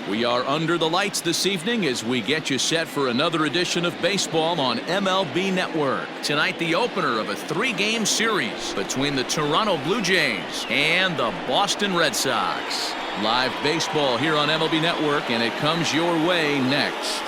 We are under the lights this evening as we get you set for another edition of baseball on MLB Network. Tonight, the opener of a 3-game series between the Toronto Blue Jays and the Boston Red Sox. Live baseball here on MLB Network, and it comes your way next.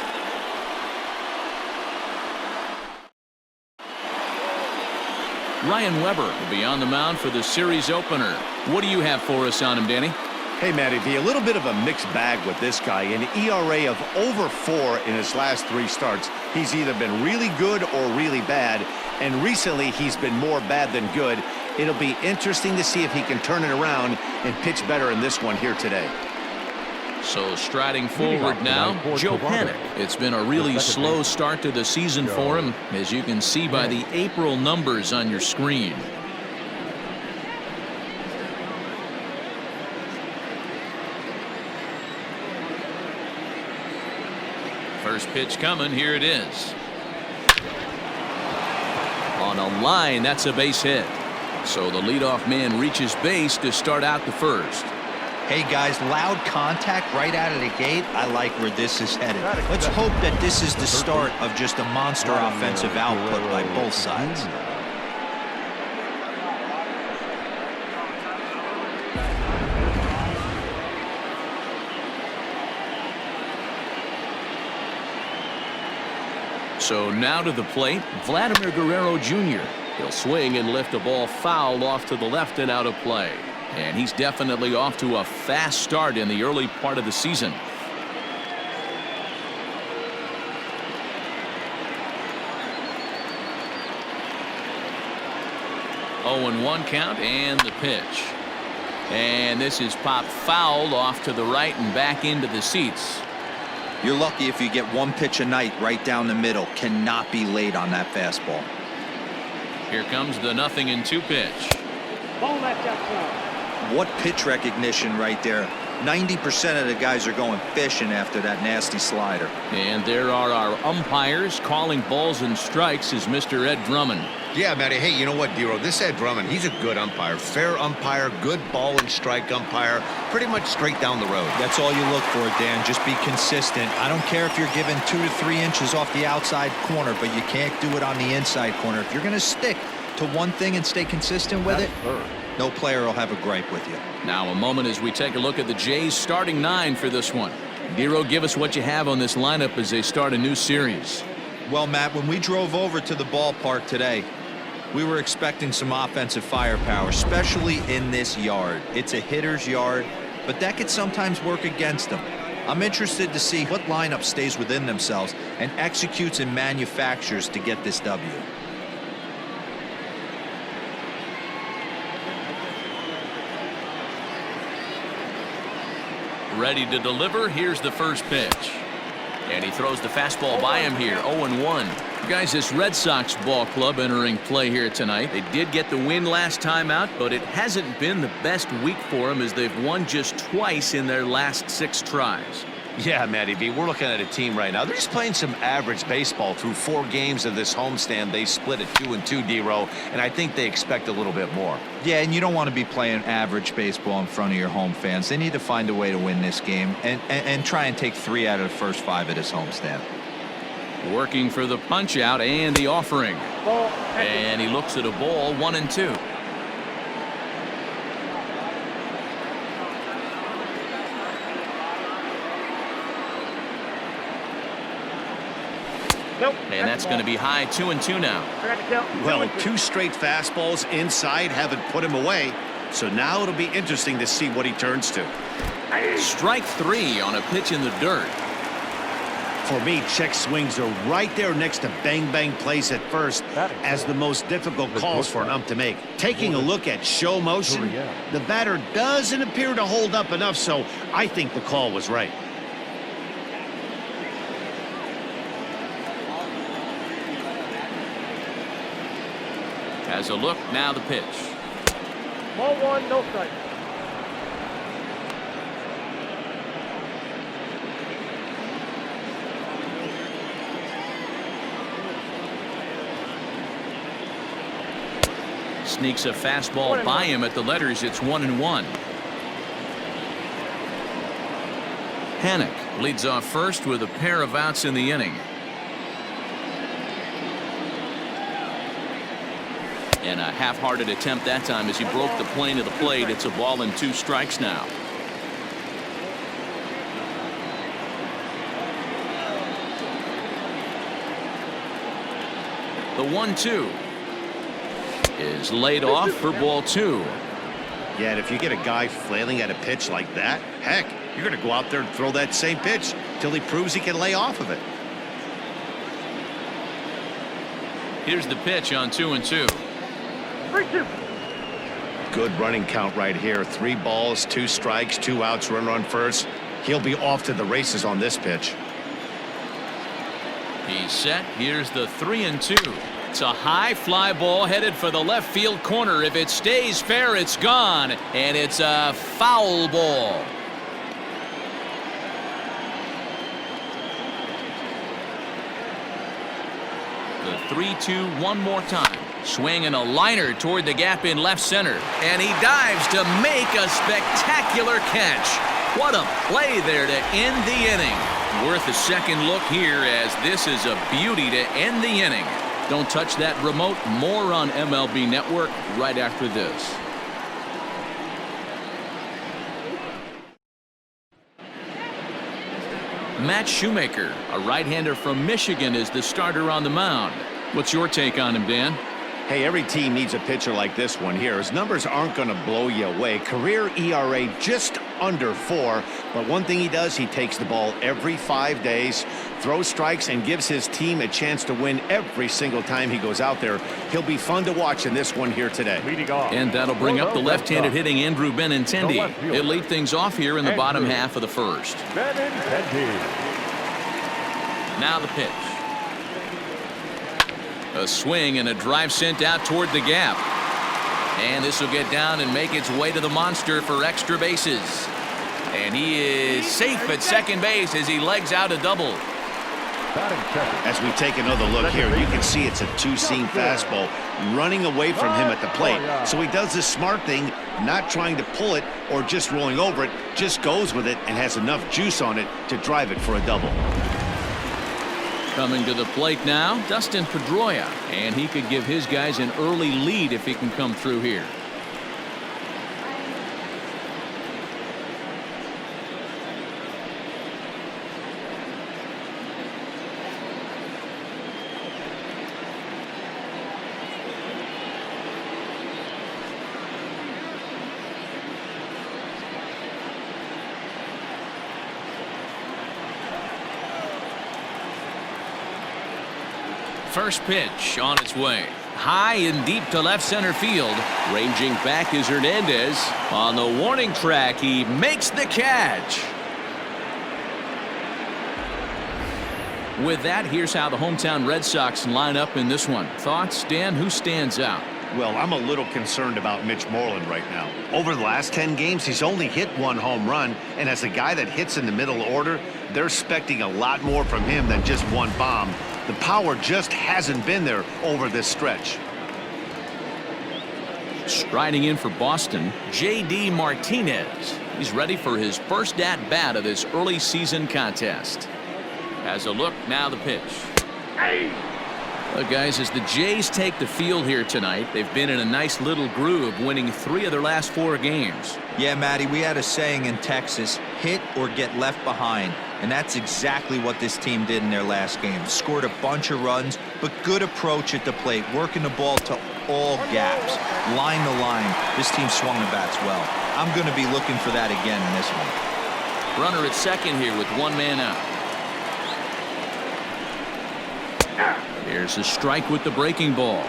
Ryan Weber will be on the mound for the series opener. What do you have for us on him, Danny? Hey, Matty V, a little bit of a mixed bag with this guy. An ERA of over 4 in his last 3 starts. He's either been really good or really bad, and recently he's been more bad than good. It'll be interesting to see if he can turn it around and pitch better in this one here today. So striding forward now, Joe Panik. It's been a really slow start to the season for him, as you can see by the April numbers on your screen. First pitch coming, here it is. On a line, that's a base hit. So the leadoff man reaches base to start out the first. Hey guys, loud contact right out of the gate. I like where this is headed. Let's hope that this is the start of just a monster offensive output by both sides. So now to the plate, Vladimir Guerrero Jr. He'll swing and lift a ball foul off to the left and out of play. And he's definitely off to a fast start in the early part of the season. Oh, 0-1 count and the pitch. And this is popped foul off to the right and back into the seats. You're lucky if you get one pitch a night right down the middle. Cannot be late on that fastball. Here comes the 0-2 pitch. Ball left outside. What pitch recognition right there. 90% of the guys are going fishing after that nasty slider. And there are our umpires calling balls and strikes is Mr. Ed Drummond. Yeah, Matty. Hey, you know what, Dero? This Ed Drummond, he's a good umpire. Fair umpire, good ball and strike umpire. Pretty much straight down the road. That's all you look for, Dan. Just be consistent. I don't care if you're given 2 to 3 inches off the outside corner, but you can't do it on the inside corner. If you're going to stick to one thing and stay consistent with it, no player will have a gripe with you. Now a moment as we take a look at the Jays starting 9 for this one. Dero, give us what you have on this lineup as they start a new series. Well, Matt, when we drove over to the ballpark today, we were expecting some offensive firepower, especially in this yard. It's a hitter's yard, but that could sometimes work against them. I'm interested to see what lineup stays within themselves and executes and manufactures to get this W. Ready to deliver. Here's the first pitch. And he throws the fastball by him here. 0-1. Guys, this Red Sox ball club entering play here tonight. They did get the win last time out, but it hasn't been the best week for them as they've won just twice in their last 6 tries. Yeah, Matty V, we're looking at a team right now. They're just playing some average baseball through 4 games of this homestand. They split at 2-2, Dero, and I think they expect a little bit more. Yeah, and you don't want to be playing average baseball in front of your home fans. They need to find a way to win this game and try and take 3 out of the first 5 of this homestand. Working for the punch out and the offering. And he looks at a ball, 1-2. And that's going to be high, 2-2 now. Well, 2 straight fastballs inside haven't put him away. So now it'll be interesting to see what he turns to. Strike 3 on a pitch in the dirt. For me, check swings are right there next to bang-bang plays at first as the most difficult calls for an ump to make. Taking a look at show motion, the batter doesn't appear to hold up enough, so I think the call was right. Has a look, now the pitch. Ball 1, no strike. Sneaks a fastball by him at the letters. It's 1-1. Hannock leads off first with a pair of outs in the inning. And a half-hearted attempt that time as he broke the plane of the plate. It's a ball and 2 strikes now. The 1-2 is laid off for ball 2. Yeah, and if you get a guy flailing at a pitch like that, heck, you're going to go out there and throw that same pitch till he proves he can lay off of it. Here's the pitch on 2-2. 3-2. Good running count right here. 3 balls, 2 strikes, 2 outs, runner on first. He'll be off to the races on this pitch. He's set. Here's the 3-2. It's a high fly ball headed for the left field corner. If it stays fair, it's gone. And it's a foul ball. The 3-2 one more time. Swinging a liner toward the gap in left center. And he dives to make a spectacular catch. What a play there to end the inning. Worth a second look here, as this is a beauty to end the inning. Don't touch that remote. More on MLB Network right after this. Matt Shoemaker, a right-hander from Michigan, is the starter on the mound. What's your take on him, Dan? Hey, every team needs a pitcher like this one here. His numbers aren't going to blow you away. Career ERA just under 4. But one thing he does, he takes the ball every 5 days, throws strikes, and gives his team a chance to win every single time he goes out there. He'll be fun to watch in this one here today. And that'll bring up the left-handed hitting Andrew Benintendi. He'll lead things off here in the bottom half of the first. Now the pitch. A swing and a drive sent out toward the gap. And this will get down and make its way to the monster for extra bases. And he is safe at second base as he legs out a double. As we take another look here, you can see it's a 2-seam fastball running away from him at the plate. So he does this smart thing, not trying to pull it or just rolling over it, just goes with it and has enough juice on it to drive it for a double. Coming to the plate now, Dustin Pedroia, and he could give his guys an early lead if he can come through here. First pitch on its way. High and deep to left center field. Ranging back is Hernandez. On the warning track, he makes the catch. With that, here's how the hometown Red Sox line up in this one. Thoughts, Dan? Who stands out? Well, I'm a little concerned about Mitch Moreland right now. Over the last 10 games, he's only hit 1 home run, and as a guy that hits in the middle order, they're expecting a lot more from him than just 1 bomb. The power just hasn't been there over this stretch. Striding in for Boston, J.D. Martinez. He's ready for his first at-bat of this early season contest. As a look, now the pitch. Well, guys, as the Jays take the field here tonight, they've been in a nice little groove, winning 3 of their last 4 games. Yeah, Matty, we had a saying in Texas, hit or get left behind. And that's exactly what this team did in their last game. Scored a bunch of runs, but good approach at the plate, working the ball to all gaps. Line to line, this team swung the bats well. I'm going to be looking for that again in this one. Runner at second here with 1 man out. Here's a strike with the breaking ball.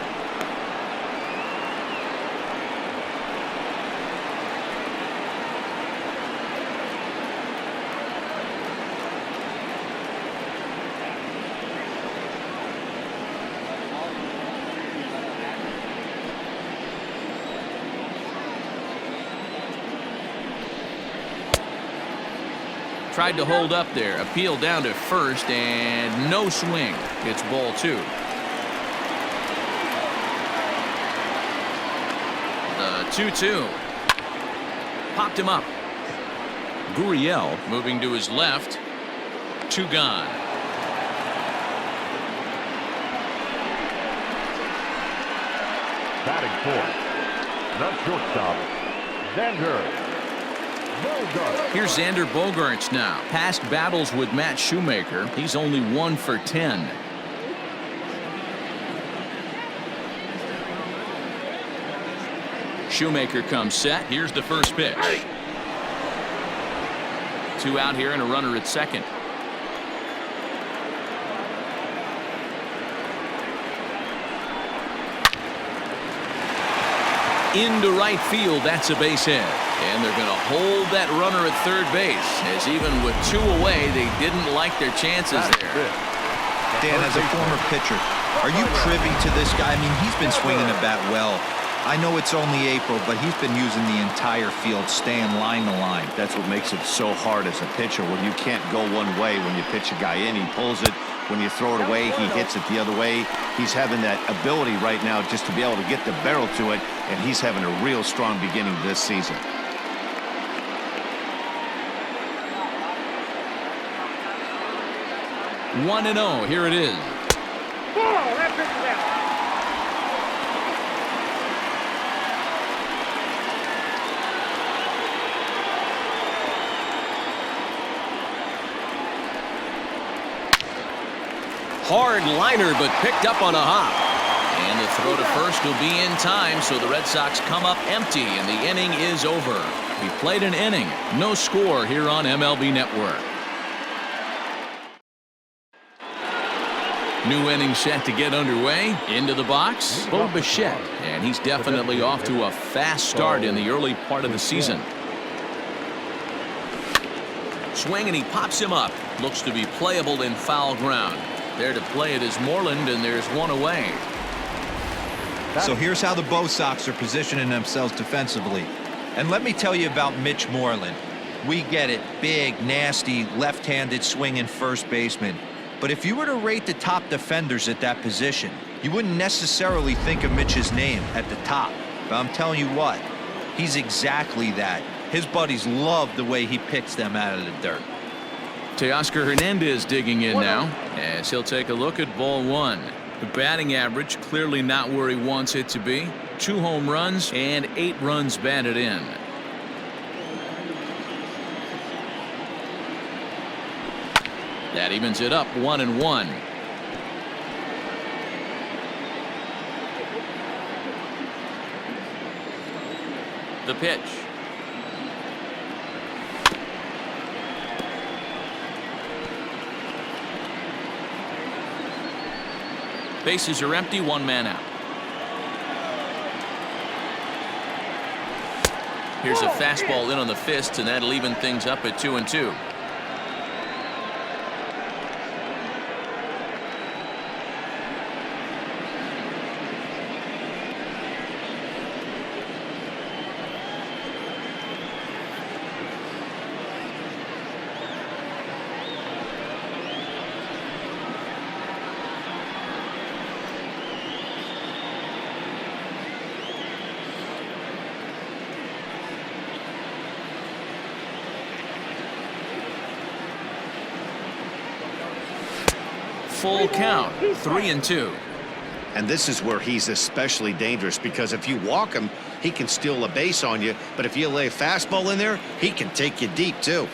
Tried to hold up there. Appeal down to first, and no swing. It's ball 2. The 2-2. Popped him up. Gurriel moving to his left. 2 gone. Batting fourth, the shortstop, Xander Bogaerts. Here's Xander Bogaerts now. Past battles with Matt Shoemaker, he's only 1 for 10. Shoemaker comes set. Here's the first pitch. 2 out here and a runner at second. Into right field, that's a base hit. And they're going to hold that runner at third base, as even with 2 away, they didn't like their chances there. Dan, as a former pitcher, are you privy to this guy? I mean, he's been swinging the bat well. I know it's only April, but he's been using the entire field, staying line to line. That's what makes it so hard as a pitcher, when you can't go one way. When you pitch a guy in, he pulls it. When you throw it away, he hits it the other way. He's having that ability right now just to be able to get the barrel to it, and he's having a real strong beginning this season. One and 0. Here it is. That pitch is out. Hard liner, but picked up on a hop. And the throw to first will be in time, so the Red Sox come up empty, and the inning is over. We played an inning. No score here on MLB Network. New inning set to get underway. Into the box, Bo Bichette, and he's definitely off to a fast start in the early part of the season. Swing, and he pops him up. Looks to be playable in foul ground. There to play it is Moreland, and there's 1 away. So here's how the Bo Sox are positioning themselves defensively. And let me tell you about Mitch Moreland. We get it. Big, nasty, left-handed swinging first baseman. But if you were to rate the top defenders at that position, you wouldn't necessarily think of Mitch's name at the top. But I'm telling you what, he's exactly that. His buddies love the way he picks them out of the dirt. Teoscar Hernandez digging in now, as he'll take a look at ball 1. The batting average clearly not where he wants it to be. 2 home runs and 8 runs batted in. That evens it up 1-1. The pitch. Bases are empty, 1 man out. Here's a fastball in on the fist, and that'll even things up at 2-2. Full count, 3-2. And this is where he's especially dangerous, because if you walk him, he can steal a base on you. But if you lay a fastball in there, he can take you deep, too.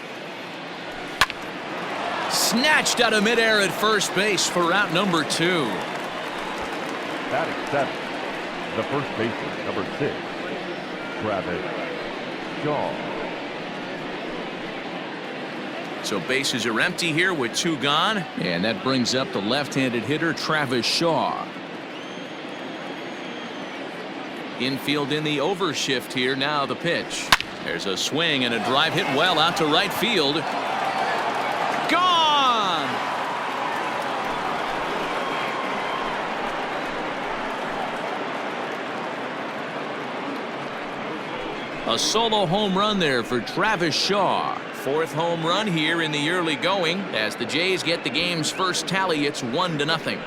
Snatched out of midair at first base for out number 2. Batting seventh, the first baseman, number 6, Travis Shaw. So bases are empty here with 2 gone, and that brings up the left-handed hitter Travis Shaw. Infield in the overshift here. Now the pitch. There's a swing and a drive hit well out to right field. Gone! A solo home run there for Travis Shaw. 4th home run here in the early going. As the Jays get the game's first tally, it's 1-0.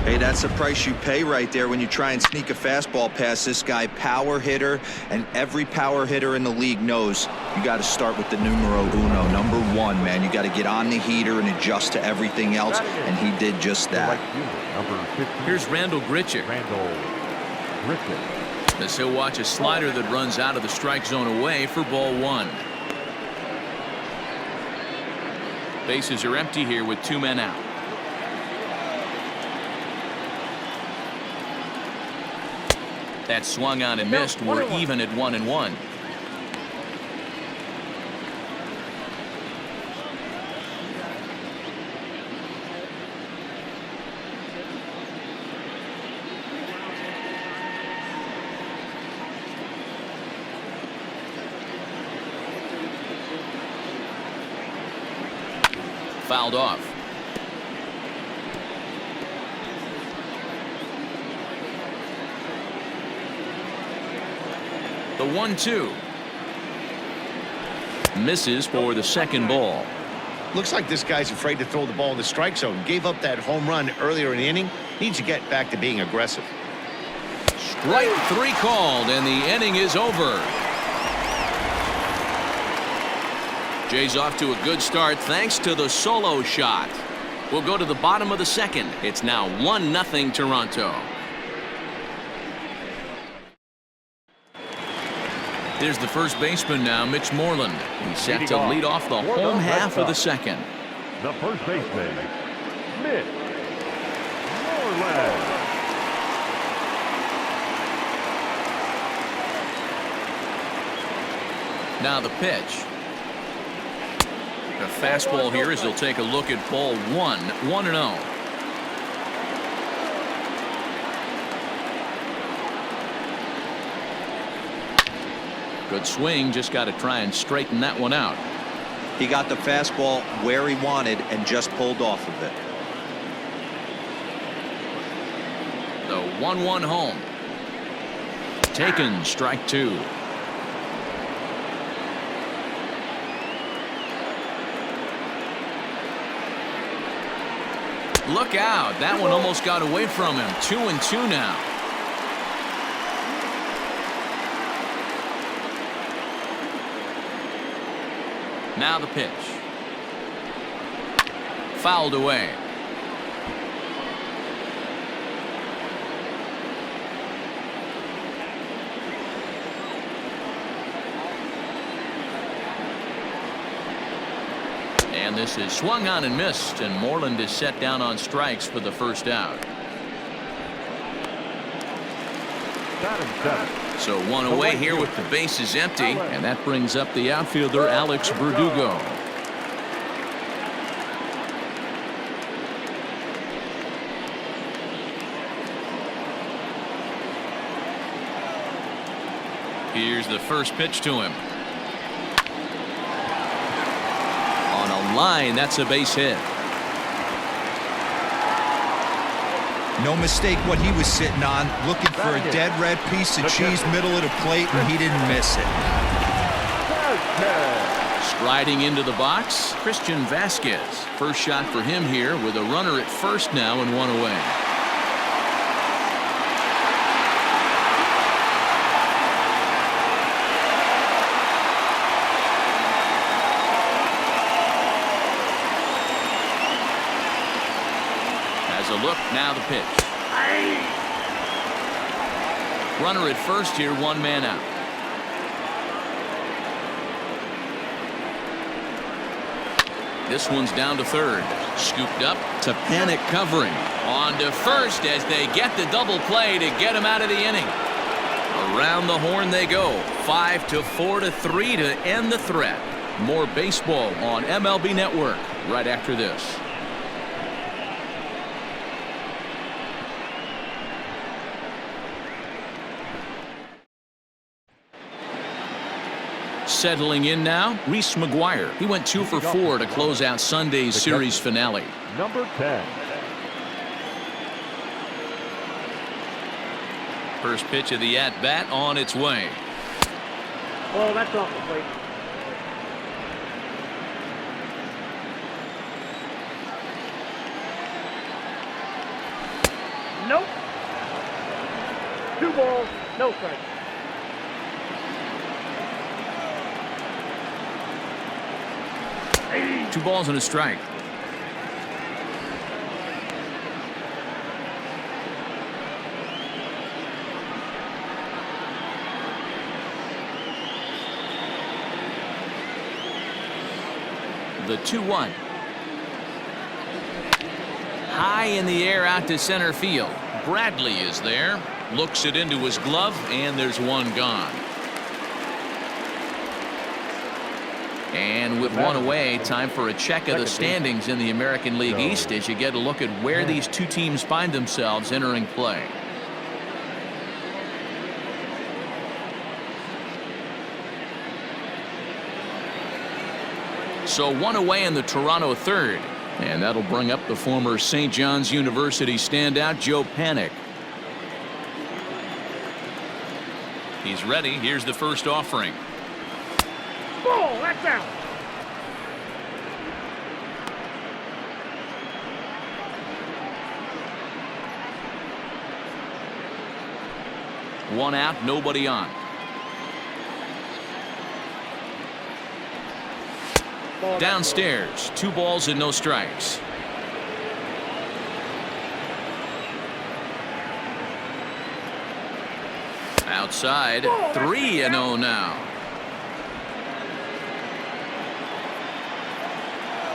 Hey, that's the price you pay right there when you try and sneak a fastball past this guy. Power hitter, and every power hitter in the league knows you got to start with the numero uno, number one, man. You got to get on the heater and adjust to everything else, and he did just that. Here's Randall Grichuk. As he'll watch a slider that runs out of the strike zone away for ball one. Bases are empty here with 2 men out. That swung on and missed. We're even at 1-1. Fouled off. The 1-2 misses for the second ball. Looks like this guy's afraid to throw the ball in the strike zone. Gave up that home run earlier in the inning. Needs to get back to being aggressive. Strike 3 called, and the inning is over. Jay's off to a good start thanks to the solo shot. We'll go to the bottom of the second. It's now 1-0 Toronto. Here's the first baseman now, Mitch Moreland. He's set to lead off the home half of the second. The first baseman, Mitch Moreland. Now the pitch. The fastball here as he'll take a look at ball 1, 1-0. Good swing, just got to try and straighten that one out. He got the fastball where he wanted and just pulled off of it. The 1-1 home. Taken, strike 2. Look out. That one almost got away from him. 2-2 now. Now the pitch. Fouled away. And this is swung on and missed, and Moreland is set down on strikes for the first out. So 1 away here with the bases empty, and that brings up the outfielder Alex Verdugo. Here's the first pitch to him. On a line, that's a base hit. No mistake what he was sitting on, looking for a dead red piece of cheese middle of the plate, and he didn't miss it. Striding into the box, Christian Vasquez. First shot for him here with a runner at first now and 1 away. A look, now the pitch. Runner at first here, 1 man out. This one's down to third. Scooped up to panic covering. On to first as they get the double play to get him out of the inning. Around the horn they go. 5-4-3 to end the threat. More baseball on MLB Network right after this. Settling in now, Reese McGuire. He went 2 for 4 to close out Sunday's series finale. Number 10. First pitch of the at-bat on its way. Oh, that's off the plate. Nope. 2 balls, no strikes. Hey. 2 balls and a strike. The 2-1. High in the air out to center field. Bradley is there. Looks it into his glove, and there's 1 gone. And with 1 away, time for a check of the standings in the American League East as you get a look at where these 2 teams find themselves entering play. So 1 away in the Toronto third. And that'll bring up the former St. John's University standout, Joe Panik. He's ready. Here's the first offering. Ball, that's out. One out, nobody on. Downstairs, 2 balls and no strikes. Outside, 3-0 now.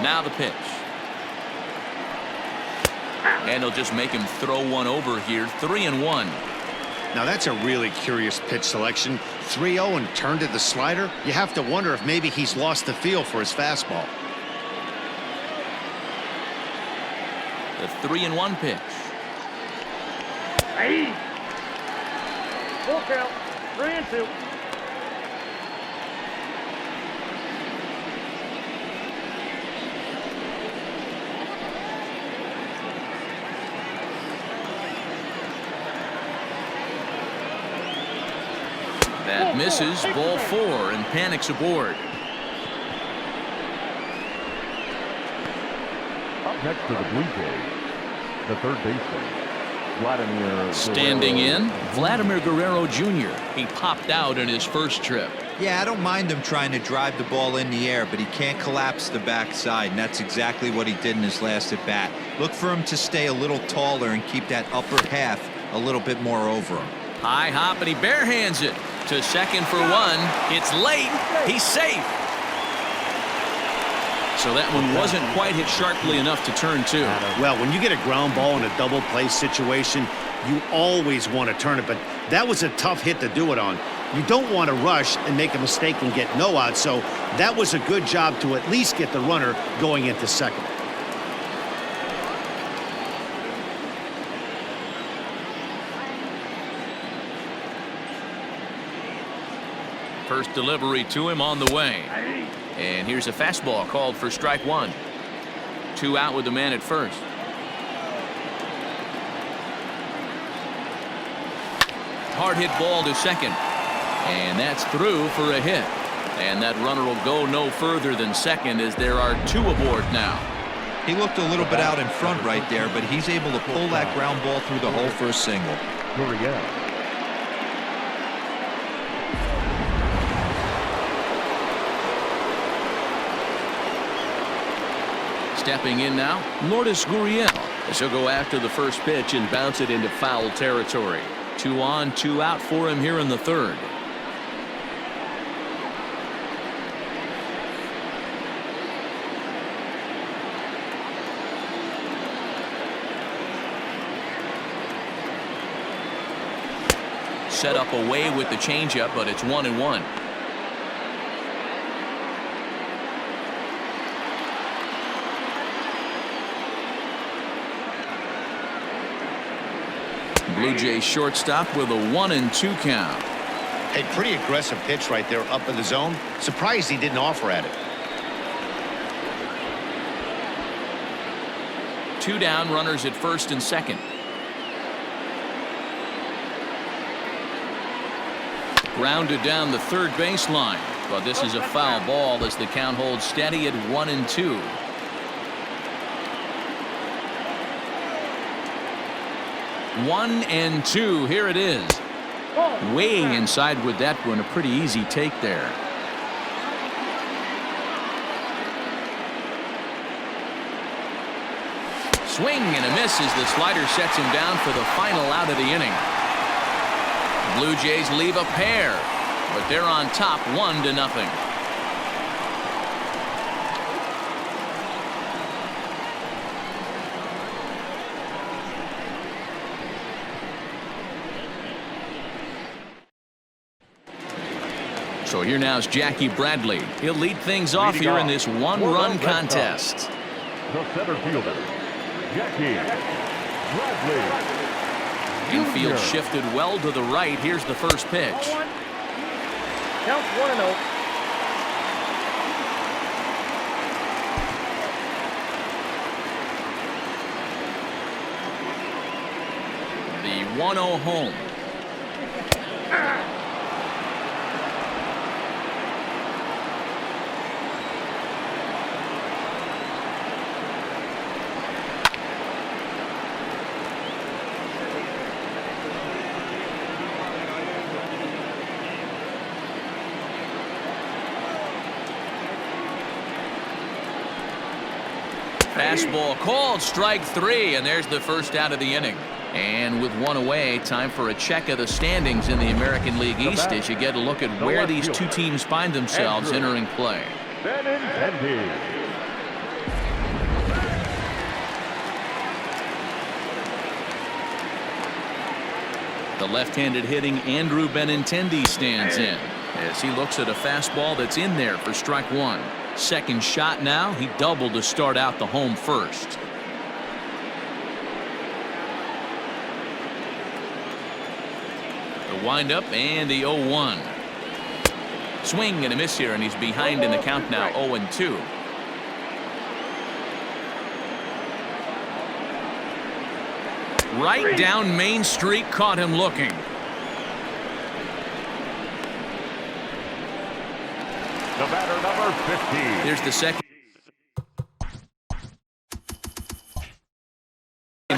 Now the pitch. And he'll just make him throw one over here. 3-1. Now that's a really curious pitch selection. 3-0 and turned to the slider. You have to wonder if maybe he's lost the feel for his fastball. The 3-1 pitch. Hey. Full count. 3-2. That misses. Ball 4, and Panik's aboard. Up next to the Blue Jays, the third baseman, Vladimir Standing Guerrero. in, Vladimir Guerrero Jr. He popped out in his first trip. Yeah, I don't mind him trying to drive the ball in the air, but he can't collapse the backside, and that's exactly what he did in his last at bat. Look for him to stay a little taller and keep that upper half a little bit more over him. High hop, and he barehands it to second for 1. It's late. He's safe. So that one wasn't quite hit sharply enough to turn 2. Well, when you get a ground ball in a double play situation, you always want to turn it, but that was a tough hit to do it on. You don't want to rush and make a mistake and get no out, so that was a good job to at least get the runner going into second. First delivery to him on the way. And here's a fastball called for strike 1. 2 out with the man at first. Hard hit ball to second. And that's through for a hit. And that runner will go no further than second as there are 2 aboard now. He looked a little bit out in front right there, but he's able to pull that ground ball through the hole for a single. Gurriel. Stepping in now, Lourdes Gurriel, as he'll go after the first pitch and bounce it into foul territory. 2 on, 2 out for him here in the third. Set up away with the changeup, but it's 1-1. Blue Jays shortstop with a 1-2 count. A pretty aggressive pitch right there up in the zone. Surprised he didn't offer at it. 2 down, runners at first and second. Grounded down the third baseline, but this is a foul ball as the count holds steady at 1-2. 1-2. Here it is. Ball. Way inside with that one. A pretty easy take there. Swing and a miss as the slider sets him down for the final out of the inning. Blue Jays leave a pair, but they're on top 1-0. So here now is Jackie Bradley. He'll lead things off here in this one-run contest. The center fielder, Jackie Bradley. Infield shifted well to the right. Here's the first pitch. Count 1-0. The 1-0 home. Fastball called, strike 3, and there's the first out of the inning. And with one away, time for a check of the standings in the American League East as you get a look at where these two teams find themselves entering play. The left-handed hitting Andrew Benintendi stands in as he looks at a fastball that's in there for strike 1. Second shot now. He doubled to start out the home first. The windup and the 0-1. Swing and a miss here, and he's behind in the count now, 0-2. Right down Main Street, caught him looking. The batter, number 15. Here's the second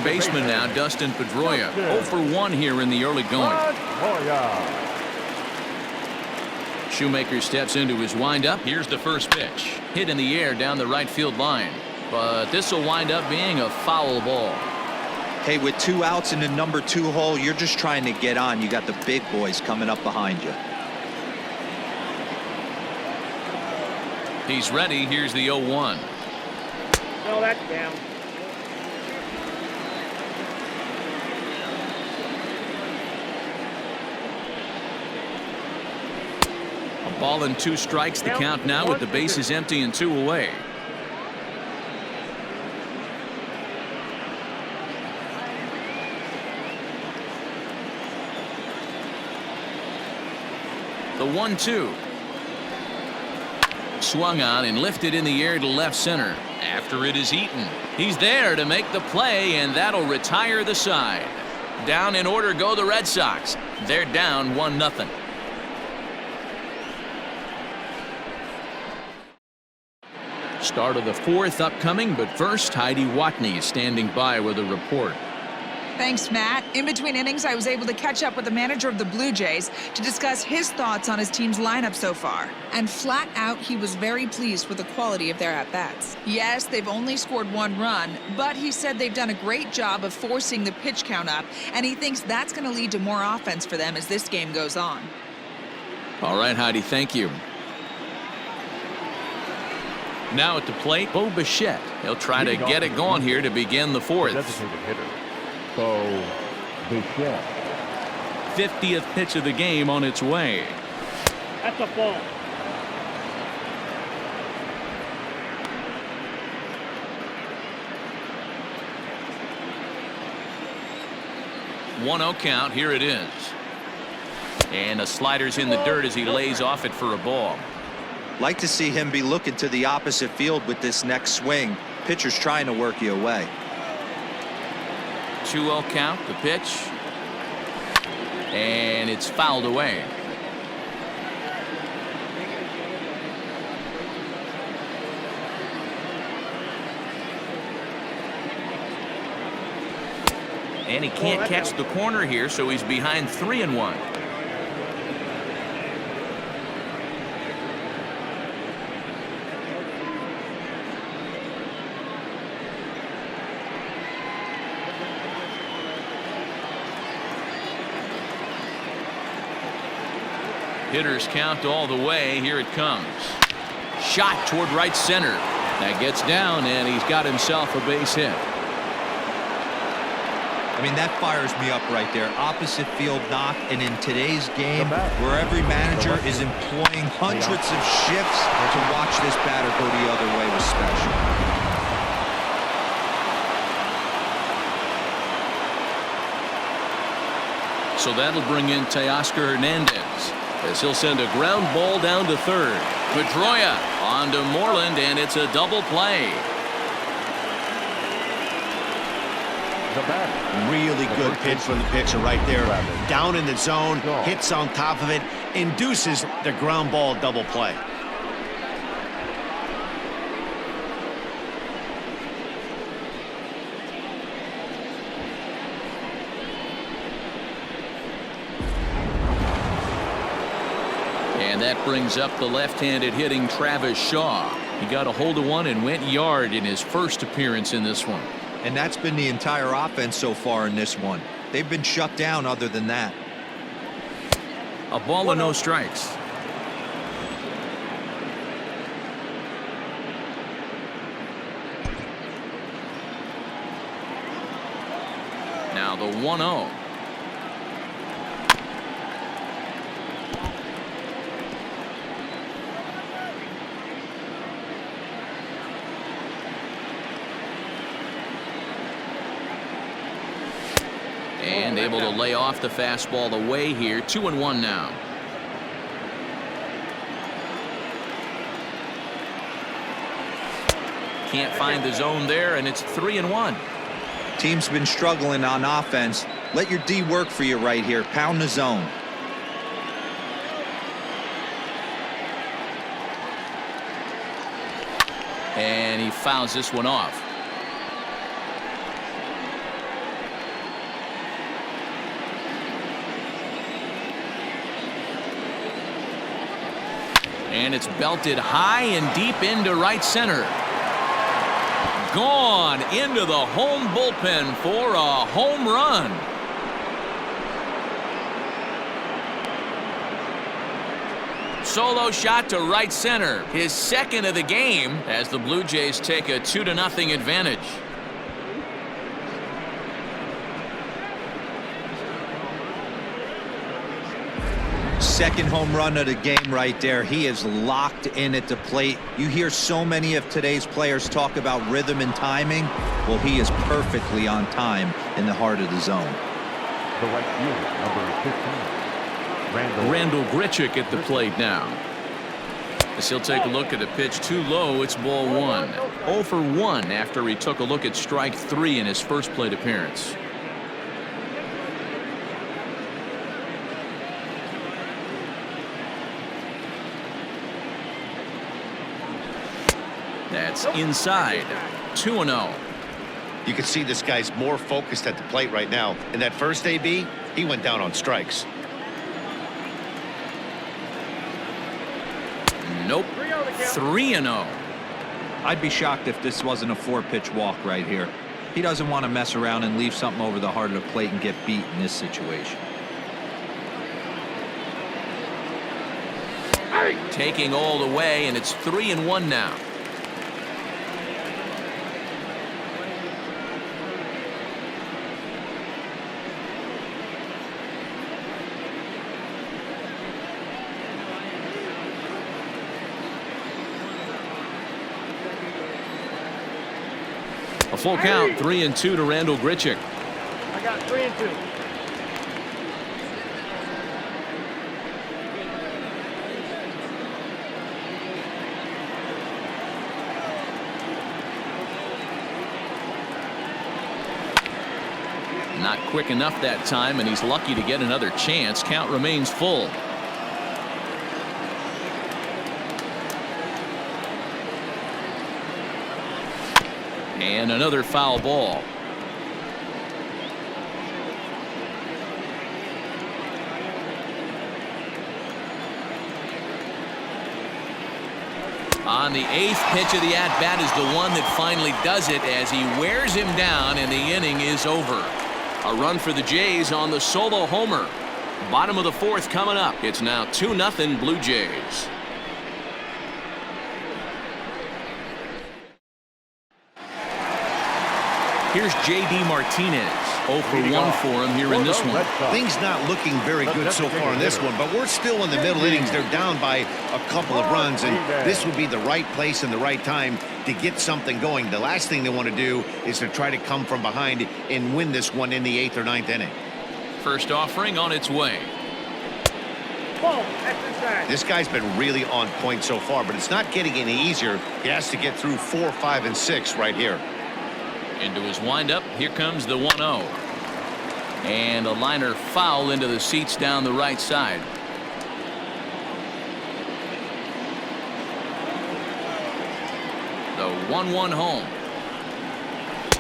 baseman now, Dustin Pedroia. 0 for 1 here in the early going. Shoemaker steps into his windup. Here's the first pitch. Hit in the air down the right field line. But this will wind up being a foul ball. Hey, with 2 outs in the number 2 hole, you're just trying to get on. You got the big boys coming up behind you. He's ready. Here's the 0-1. No, that's down. A ball and 2 strikes. The count now with the bases empty and 2 away. The 1-2. Swung on and lifted in the air to left center. After it is Eaton. He's there to make the play, and that'll retire the side. Down in order go the Red Sox. They're down 1-0. Start of the 4th upcoming, but first, Heidi Watney is standing by with a report. Thanks, Matt. In between innings, I was able to catch up with the manager of the Blue Jays to discuss his thoughts on his team's lineup so far. And flat out, he was very pleased with the quality of their at-bats. Yes, they've only scored 1 run, but he said they've done a great job of forcing the pitch count up, and he thinks that's going to lead to more offense for them as this game goes on. All right, Heidi, thank you. Now at the plate, Bo Bichette. He'll try to get it going here to begin the 4th. Designated hitter, Bo Bichette. 50th pitch of the game on its way. That's a ball. One 0 count. Here it is. And the slider's in the dirt as he lays off it for a ball. Like to see him be looking to the opposite field with this next swing. Pitcher's trying to work you away. 2-0 count. The pitch. And it's fouled away. And he can't catch the corner here, so he's behind 3-1. Hitters count all the way. Here it comes. Shot toward right center. That gets down, and he's got himself a base hit. I mean, that fires me up right there. Opposite field knock, and in today's game, where every manager is employing hundreds of shifts to watch this batter go the other way was special. So that'll bring in Teoscar Hernandez, as he'll send a ground ball down to third. Pedroia on to Moreland, and it's a double play. Really good pitch from the pitcher right there. Down in the zone, hits on top of it, induces the ground ball double play. And that brings up the left-handed hitting Travis Shaw. He got a hold of one and went yard in his first appearance in this one. And that's been the entire offense so far in this one. They've been shut down other than that. A ball and no strikes. Now the 1-0. And able to lay off the fastball away here. 2-1 now. Can't find the zone there, and it's 3-1. Team's been struggling on offense. Let your D work for you right here. Pound the zone. And he fouls this one off. And it's belted high and deep into right center. Gone into the home bullpen for a home run. Solo shot to right center. His second of the game as the Blue Jays take a 2-0 advantage. Second home run of the game right there. He is locked in at the plate. You hear so many of today's players talk about rhythm and timing. Well, he is perfectly on time in the heart of the zone. The right fielder, number 15, Randall Grichuk at the plate now. As he'll take a look at a pitch too low, it's ball one. 0 for 1 after he took a look at strike 3 in his first plate appearance. That's inside. 2-0. You can see this guy's more focused at the plate right now. In that first AB, he went down on strikes. Nope. 3-0. I'd be shocked if this wasn't a 4-pitch walk right here. He doesn't want to mess around and leave something over the heart of the plate and get beat in this situation. Taking all the way, and it's 3-1 now. A full count, 3-2 to Randall Grichuk. I got 3-2. Not quick enough that time, and he's lucky to get another chance. Count remains full. And another foul ball. On the 8th pitch of the at-bat is the one that finally does it as he wears him down and the inning is over. A run for the Jays on the solo homer. Bottom of the 4th coming up. It's now 2-0 Blue Jays. Here's J.D. Martinez. 0 for 1 for him here in this one. Things not looking very good so far in this one, but we're still in the middle innings. They're down by a couple of runs, and this would be the right place and the right time to get something going. The last thing they want to do is to try to come from behind and win this one in the 8th or 9th inning. First offering on its way. This guy's been really on point so far, but it's not getting any easier. He has to get through 4, 5, and 6 right here. Into his windup. Here comes the 1-0. And a liner foul into the seats down the right side. The 1-1 home.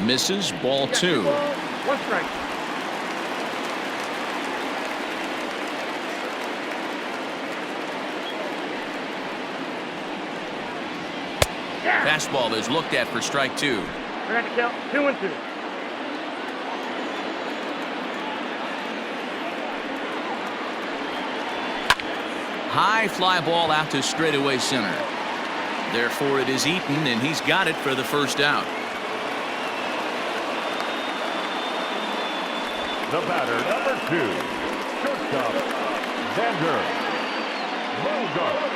Misses. Ball 2. 1 strike. Fastball is looked at for strike 2. I got to count 2-2. High fly ball out to straightaway center. Therefore it is Eaton, and he's got it for the first out. The batter, number 2, shortstop, Xander Bogart.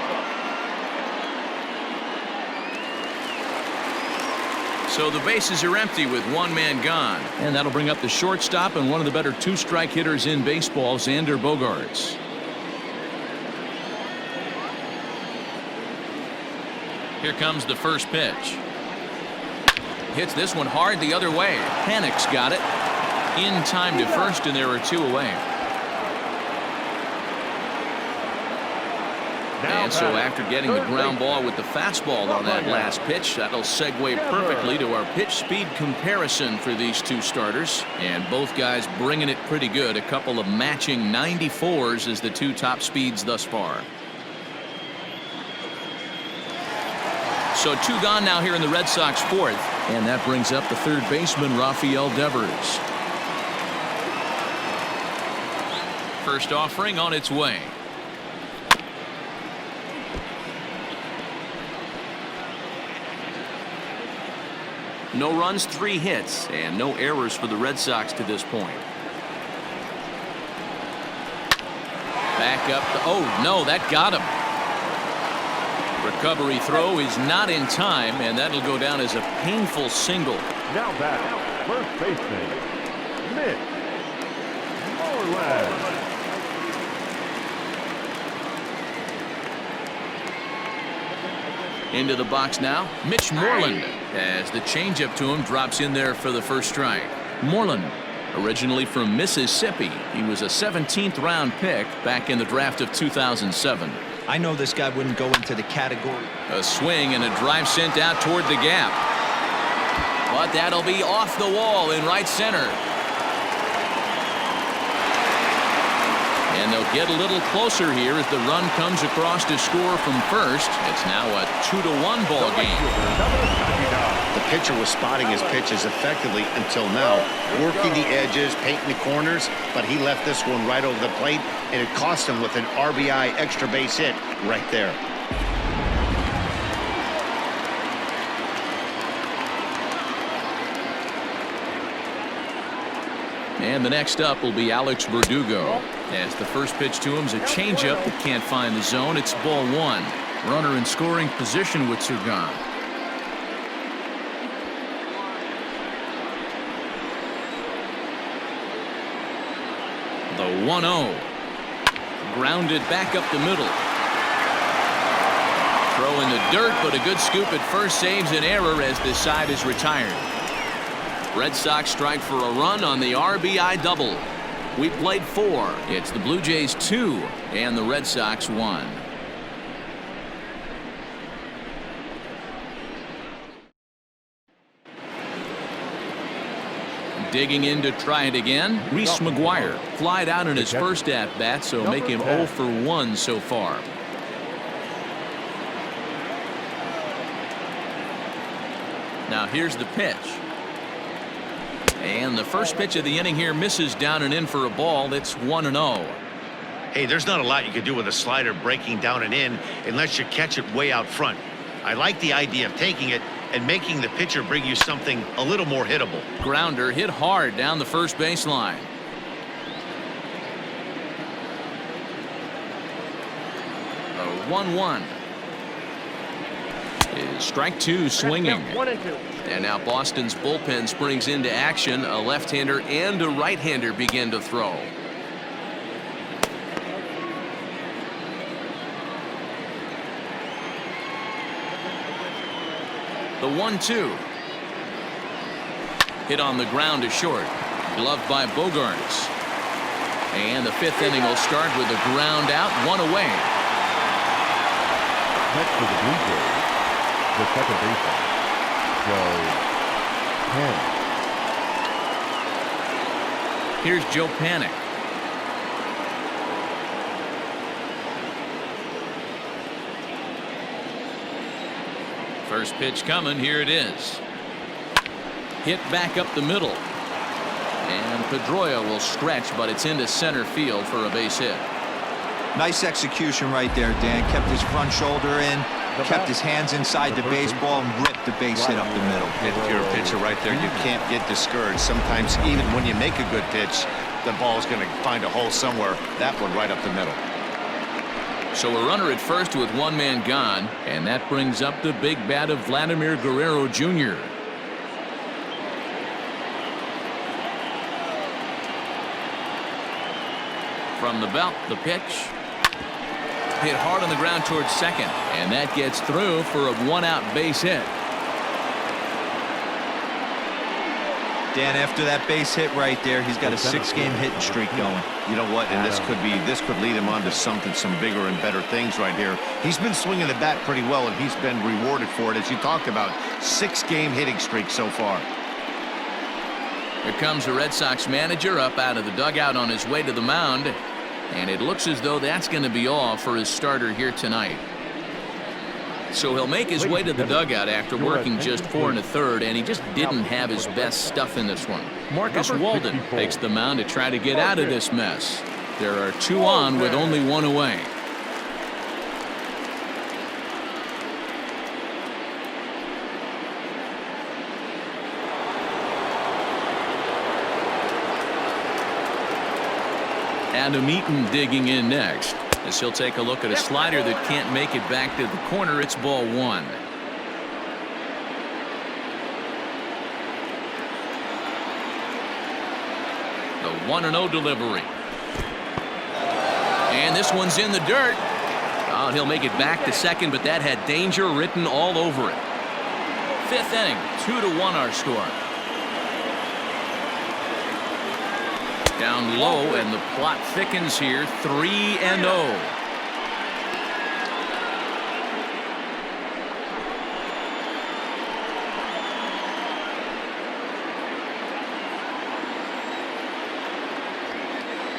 So the bases are empty with one man gone. And that'll bring up the shortstop and one of the better 2-strike hitters in baseball, Xander Bogaerts. Here comes the first pitch. Hits this one hard the other way. Panic's got it. In time to first, and there are 2 away. And so after getting the ground ball with the fastball on that last pitch, that'll segue perfectly to our pitch speed comparison for these 2 starters. And both guys bringing it pretty good. A couple of matching 94s as the 2 top speeds thus far. So 2 gone now here in the Red Sox 4th. And that brings up the third baseman, Rafael Devers. First offering on its way. No runs, 3 hits, and no errors for the Red Sox to this point. Back up. Oh, no, that got him. Recovery throw is not in time, and that'll go down as a painful single. Now back, first baseman, Mitch Moreland. Into the box now, Mitch Moreland, as the changeup to him drops in there for the first strike. Moreland, originally from Mississippi, he was a 17th round pick back in the draft of 2007. I know this guy wouldn't go into the category. A swing and a drive sent out toward the gap. But that'll be off the wall in right center. And they'll get a little closer here as the run comes across to score from first. It's now a 2-1 ball game. The pitcher was spotting his pitches effectively until now, working the edges, painting the corners, but he left this one right over the plate, and it cost him with an RBI extra base hit right there. And the next up will be Alex Verdugo. As the first pitch to him is a changeup that can't find the zone. It's ball 1. Runner in scoring position with 2 gone. The 1-0. Grounded back up the middle. Throw in the dirt, but a good scoop at first saves an error as this side is retired. Red Sox strike for a run on the RBI double. We played 4. It's the Blue Jays 2 and the Red Sox 1. Digging in to try it again, Reese McGuire flied out in his first at-bat, so make him 0 for 1 so far. Now here's the pitch. And the first pitch of the inning here misses down and in for a ball. It's 1-0. Hey, there's not a lot you can do with a slider breaking down and in unless you catch it way out front. I like the idea of taking it and making the pitcher bring you something a little more hittable. Grounder hit hard down the first baseline. A 1-1. Is strike two swinging. 1-2. And now Boston's bullpen springs into action. A left-hander and a right-hander begin to throw. The 1-2. Hit on the ground to short. Gloved by Bogarts. And the fifth inning will start with a ground out, one away. Next for the Blue Jays, the second baseman, Joe Panic. Here's Joe Panic. First pitch coming. Here it is. Hit back up the middle. And Pedroia will stretch, but it's into center field for a base hit. Nice execution right there, Dan. Kept his front shoulder in, kept his hands inside the baseball, and ripped the base hit up the middle. If you're a pitcher right there, you can't get discouraged. Sometimes even when you make a good pitch, the ball's going to find a hole somewhere. That one right up the middle. So a runner at first with one man gone, and that brings up the big bat of Vladimir Guerrero Jr. From the belt, the pitch. Hit hard on the ground towards second, and that gets through for a one-out base hit. Dan, after that base hit right there, he's got a 6-game hitting streak going. You know what? And this could lead him on to some bigger and better things right here. He's been swinging the bat pretty well, and he's been rewarded for it, as you talked about. 6-game hitting streak so far. Here comes the Red Sox manager up out of the dugout on his way to the mound, and it looks as though that's going to be all for his starter here tonight. So he'll make his way to the dugout after working just 4 1/3, and he just didn't have his best stuff in this one. Marcus Walden takes the mound to try to get out of this mess. There are 2 on with only 1 away. Adam Eaton digging in next, as he'll take a look at a slider that can't make it back to the corner. It's ball 1. The 1-0 delivery. And this one's in the dirt. Oh, he'll make it back to second, but that had danger written all over it. 5th inning, 2-1 our score. Down low, and the plot thickens here. 3-0.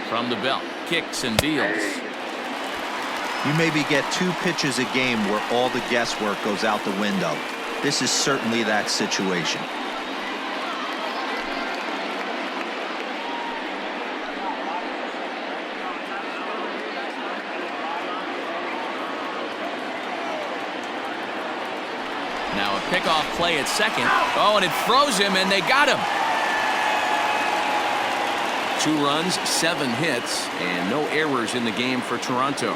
From the belt, kicks and deals. You maybe get 2 pitches a game where all the guesswork goes out the window. This is certainly that situation. Now a pickoff play at second. Oh, and it froze him, and they got him. 2 runs, 7 hits, and no errors in the game for Toronto.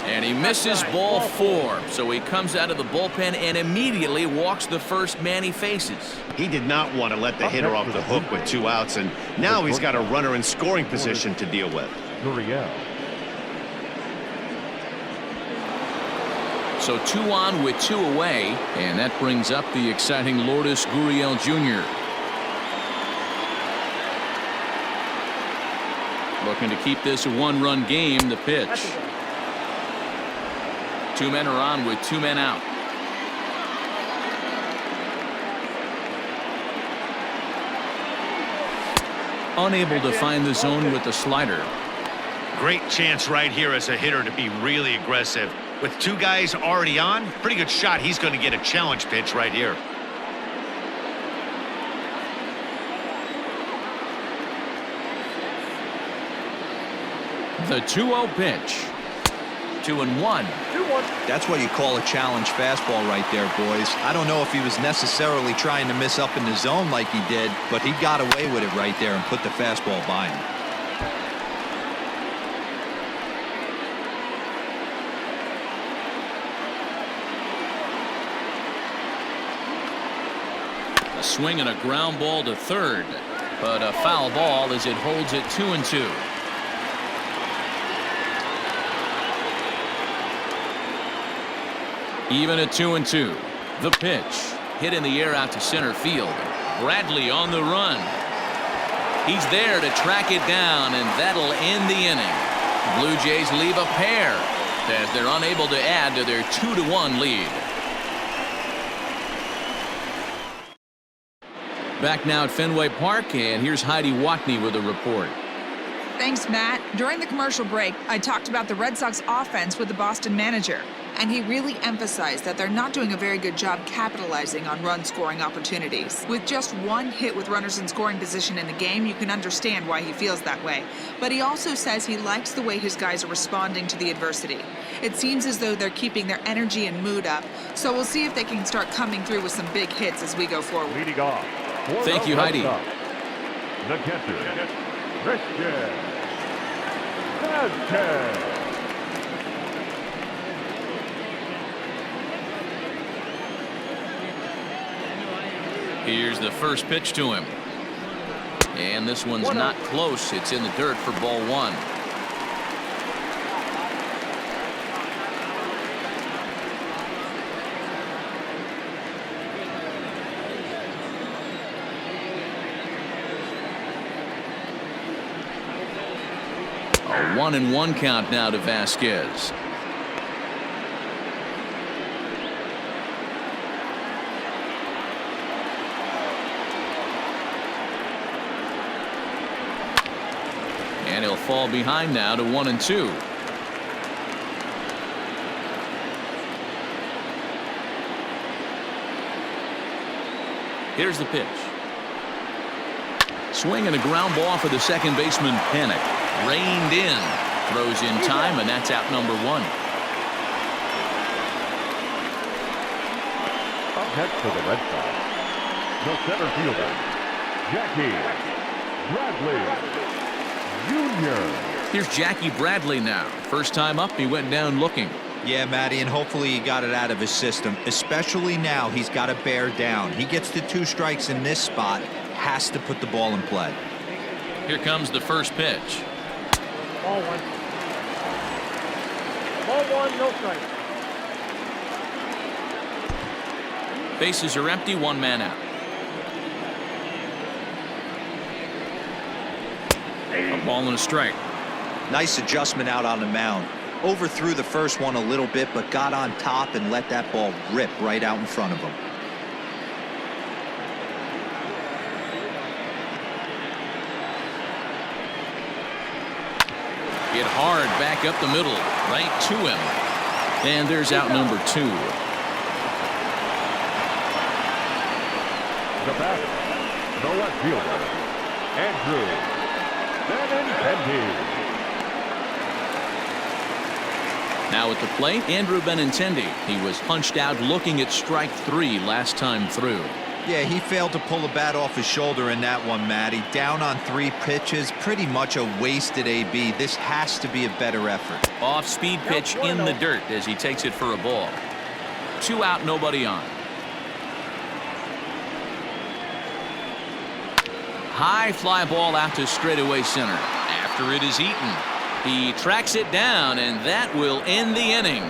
And he misses ball 4, so he comes out of the bullpen and immediately walks the first man he faces. He did not want to let the hitter off the hook with 2 outs, and now he's got a runner in scoring position to deal with. So 2 on with 2 away, and that brings up the exciting Lourdes Gurriel Jr. Looking to keep this a 1-run game. The pitch. 2 men are on with 2 men out. Unable to find the zone with the slider. Great chance right here as a hitter to be really aggressive. With two guys already on, pretty good shot. He's going to get a challenge pitch right here. The 2-0 pitch. 2-1. That's what you call a challenge fastball right there, boys. I don't know if he was necessarily trying to miss up in the zone like he did, but he got away with it right there and put the fastball by him. A swing and a ground ball to third, but a foul ball as it holds it 2-2. Even at 2-2. The pitch hit in the air out to center field. Bradley on the run. He's there to track it down, and that'll end the inning. Blue Jays leave a pair as they're unable to add to their 2-1 lead. Back now at Fenway Park, and here's Heidi Watney with a report. Thanks, Matt. During the commercial break, I talked about the Red Sox offense with the Boston manager, and he really emphasized that they're not doing a very good job capitalizing on run-scoring opportunities. With just one hit with runners in scoring position in the game, you can understand why he feels that way. But he also says he likes the way his guys are responding to the adversity. It seems as though they're keeping their energy and mood up, so we'll see if they can start coming through with some big hits as we go forward. Leading off. Thank you, Heidi. The catcher, Brasier. Here's the first pitch to him. And this one's not close. It's in the dirt for ball one. A 1-1 count now to Vasquez. And he'll fall behind now to 1-2. Here's the pitch. Swing and a ground ball for the second baseman, Panic. Reined in. Throws in time, and that's out number one. Up next for the Red Sox, the center fielder, Jackie Bradley Jr. Here's Jackie Bradley now. First time up, he went down looking. Yeah, Matty, and hopefully he got it out of his system. Especially now, he's got to bear down. He gets the 2 strikes in this spot, has to put the ball in play. Here comes the first pitch. Ball one. Ball one, no strike. Bases are empty, 1 man out. A ball and a strike. Nice adjustment out on the mound. Overthrew the first one a little bit, but got on top and let that ball rip right out in front of him. Hit hard back up the middle, right to him. And there's out number 2. The batter, the left fielder, Andrew Benintendi. Now at the plate, Andrew Benintendi. He was punched out looking at strike 3 last time through. Yeah, he failed to pull the bat off his shoulder in that one, Matty. Down on 3 pitches, pretty much a wasted AB. This has to be a better effort. Off-speed pitch in the dirt as he takes it for a ball. 2 out, nobody on. High fly ball out to straightaway center. After it is eaten, he tracks it down, and that will end the inning.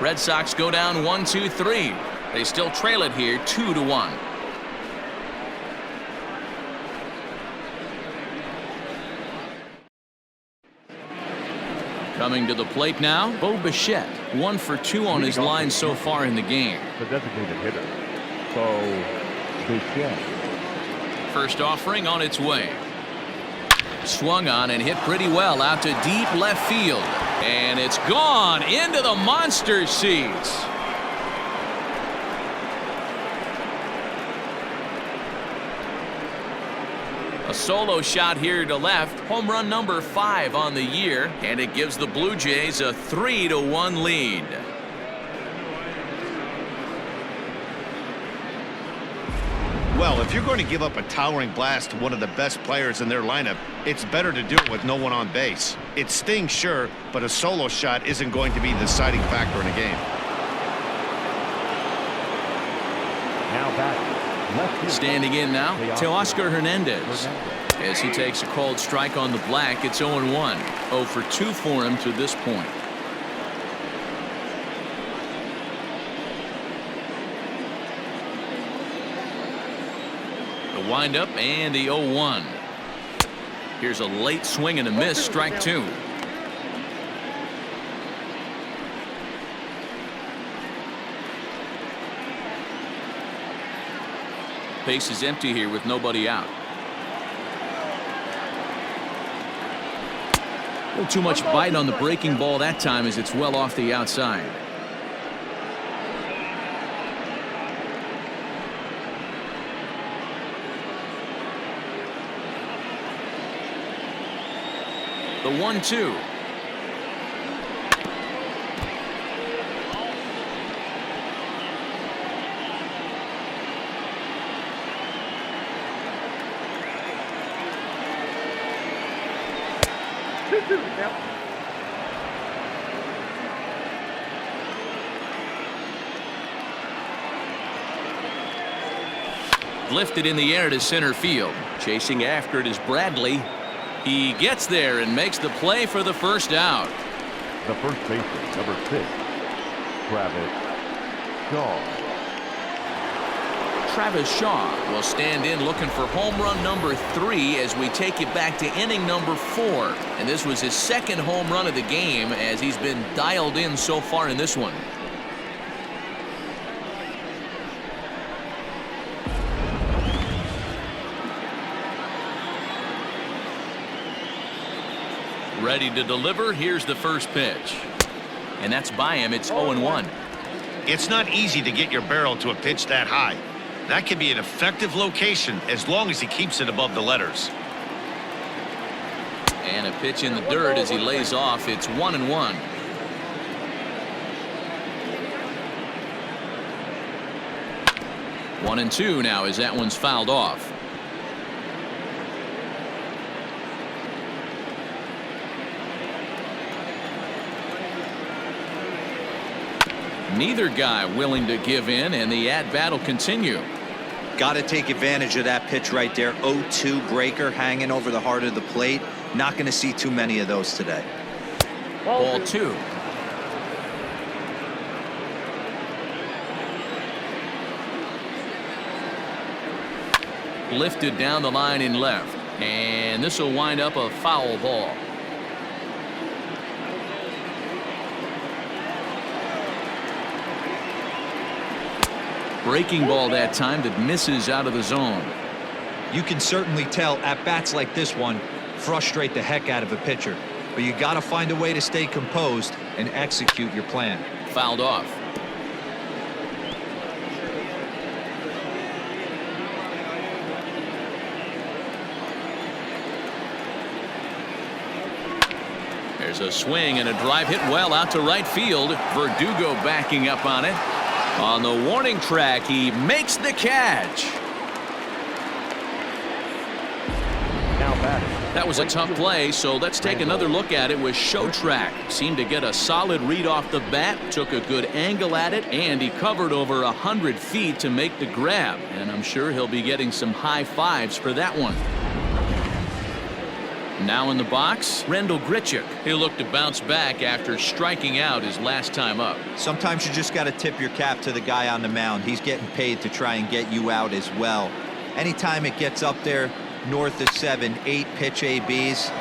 Red Sox go down 1-2-3. They still trail it here 2-1. Coming to the plate now, Bo Bichette. 1 for 2 on his line so far in the game. The designated hitter, Bo Bichette. First offering on its way. Swung on and hit pretty well out to deep left field. And it's gone into the monster seats. A solo shot here to left. Home run number 5 on the year. And it gives the Blue Jays a 3-1 lead. Well, if you're going to give up a towering blast to one of the best players in their lineup, it's better to do it with no one on base. It stings, sure, but a solo shot isn't going to be the deciding factor in a game. Now back, left field. Standing in now, Teoscar Hernandez. As he takes a called strike on the black, it's 0-1. 0 for 2 for him to this point. The windup and the 0-1. Here's a late swing and a miss, strike 2. Base is empty here with nobody out. A little too much bite on the breaking ball that time as it's well off the outside. The 1-2. Yep. Lifted in the air to center field. Chasing after it is Bradley. He gets there and makes the play for the first out. The first baseman, number 6, Travis Shaw. Travis Shaw will stand in looking for home run number 3 as we take it back to inning number 4. And this was his second home run of the game as he's been dialed in so far in this one. Ready to deliver. Here's the first pitch. And that's by him. It's 0-1. It's not easy to get your barrel to a pitch that high. That can be an effective location as long as he keeps it above the letters. And a pitch in the dirt as he lays off. It's 1-1. One and 2 now as that one's fouled off. Neither guy willing to give in, and the at-bat will continue. Got to take advantage of that pitch right there. 0-2 breaker hanging over the heart of the plate. Not going to see too many of those today. Ball 2. Lifted down the line in left, and this will wind up a foul ball. Breaking ball that time that misses out of the zone. You can certainly tell at bats like this one frustrate the heck out of a pitcher, but you got to find a way to stay composed and execute your plan. Fouled off. There's a swing and a drive hit well out to right field. Verdugo backing up on it. On the warning track, he makes the catch. Now batting. That was a tough play, so let's take another look at it with Show Track. Seemed to get a solid read off the bat, took a good angle at it, and he covered over 100 feet to make the grab. And I'm sure he'll be getting some high fives for that one. Now in the box, Rendell Grichuk. He'll look to bounce back after striking out his last time up. Sometimes you just got to tip your cap to the guy on the mound. He's getting paid to try and get you out as well. Anytime it gets up there north of 7, 8 pitch ABs,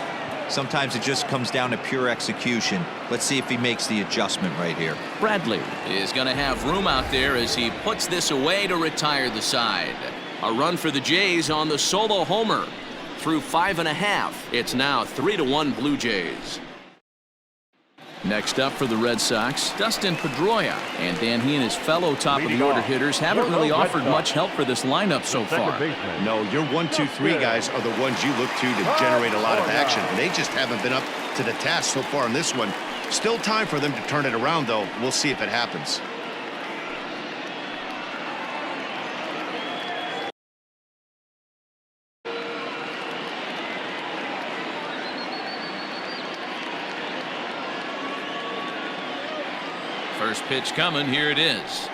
sometimes it just comes down to pure execution. Let's see if he makes the adjustment right here. Bradley Is going to have room out there as he puts this away to retire the side. A run for the Jays on the solo homer. Through 5 1/2, it's now 3-1 Blue Jays. Next up for the Red Sox, Dustin Pedroia. And Dan, he and his fellow top-of-the-order hitters haven't really offered much help for this lineup so far. No, your 1, 2, 3 guys are the ones you look to generate a lot of action. They just haven't been up to the task so far in this one. Still time for them to turn it around, though. We'll see if it happens. First pitch coming. Here it is.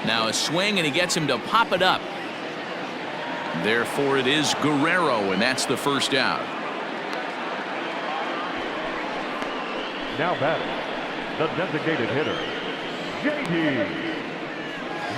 Now a swing, and he gets him to pop it up. Therefore, it is Guerrero, and that's the first out. Now batting, the designated hitter, J.D.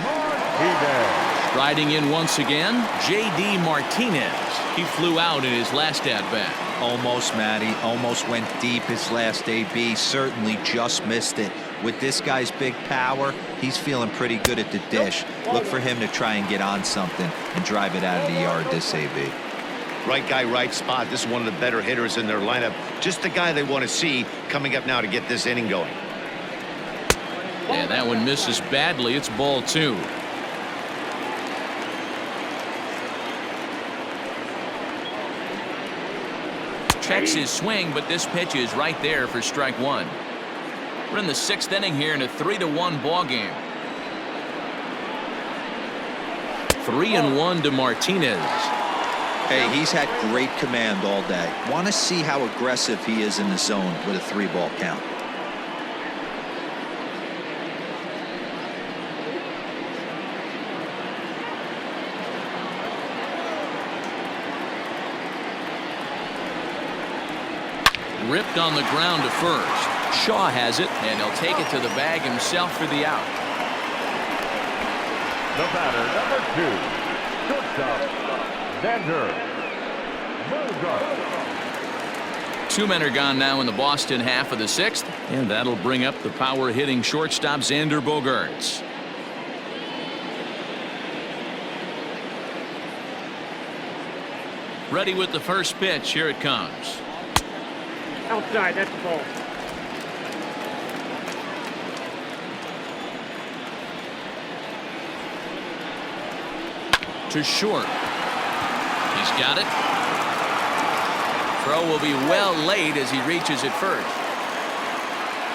Martinez. Striding in once again, J.D. Martinez. He flew out in his last at-bat. Almost, Matty. Almost went deep his last AB. Certainly just missed it. With this guy's big power, he's feeling pretty good at the dish. Look for him to try and get on something and drive it out of the yard this AB. Right guy, right spot. This is one of the better hitters in their lineup. Just the guy they want to see coming up now to get this inning going. And that one misses badly. It's ball 2. Checks his swing, but this pitch is right there for strike 1. We're in the 6th inning here in a 3-1 ball game. 3-1 to Martinez. Hey, he's had great command all day. Want to see how aggressive he is in the zone with a 3-ball count. Ripped on the ground to first. Shaw has it, and he'll take it to the bag himself for the out. The batter, number 2, shortstop, Xander Bogaerts. 2 men are gone now in the Boston half of the 6th, and that'll bring up the power-hitting shortstop Xander Bogaerts. Ready with the first pitch. Here it comes. Outside, that's the ball. To short. He's got it. Throw will be well laid as he reaches it first.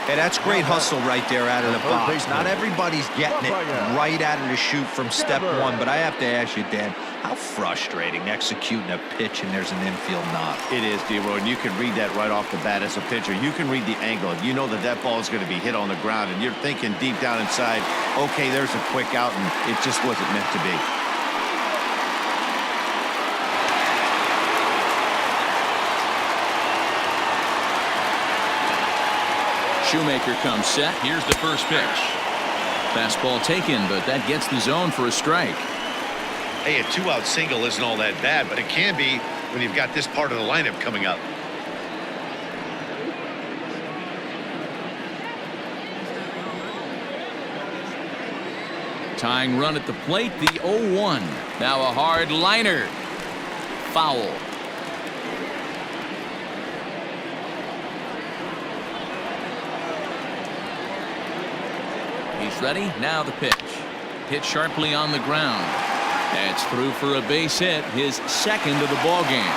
Hey, that's great hustle right there out of the box. Not everybody's getting it right out of the chute from step 1, but I have to ask you, Dan, how frustrating executing a pitch and there's an infield knock. It is, D-Roy, and you can read that right off the bat as a pitcher. You can read the angle. You know that that ball is going to be hit on the ground, and you're thinking deep down inside, okay, there's a quick out, and it just wasn't meant to be. Shoemaker comes set. Here's the first pitch. Fastball taken, but that gets the zone for a strike. Hey, a 2-out single isn't all that bad, but it can be when you've got this part of the lineup coming up. Tying run at the plate, the 0-1. Now a hard liner. Foul. He's ready. Now the pitch. Hit sharply on the ground. That's through for a base hit, his 2nd of the ball game.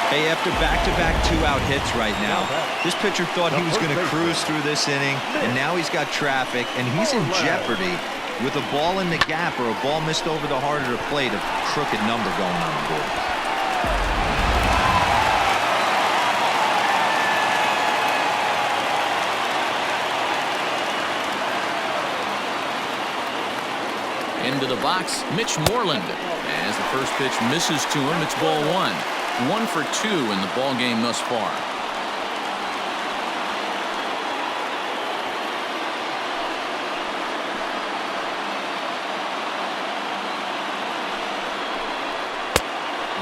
Hey, after back-to-back 2-out hits right now, this pitcher thought he was going to cruise through this inning, and now he's got traffic, and he's in jeopardy with a ball in the gap or a ball missed over the heart of the plate, a crooked number going on the board. Into the box, Mitch Moreland. As the first pitch misses to him, it's ball 1. 1 for 2 in the ball game thus far.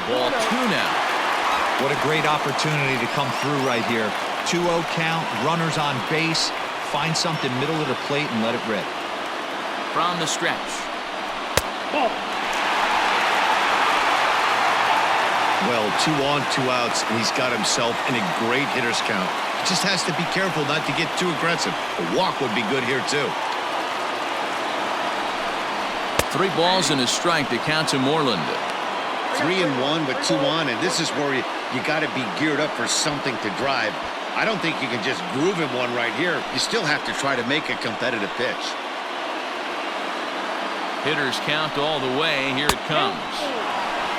Ball 2 now. What a great opportunity to come through right here. 2-0 count, runners on base. Find something middle of the plate and let it rip. From the stretch. Ball. Well, 2 on, 2 outs, and he's got himself in a great hitter's count. Just has to be careful not to get too aggressive. A walk would be good here, too. 3 balls and a strike to count to Moreland. 3-1 with 2 on, and this is where you got to be geared up for something to drive. I don't think you can just groove him one right here. You still have to try to make a competitive pitch. Hitters count all the way. Here it comes.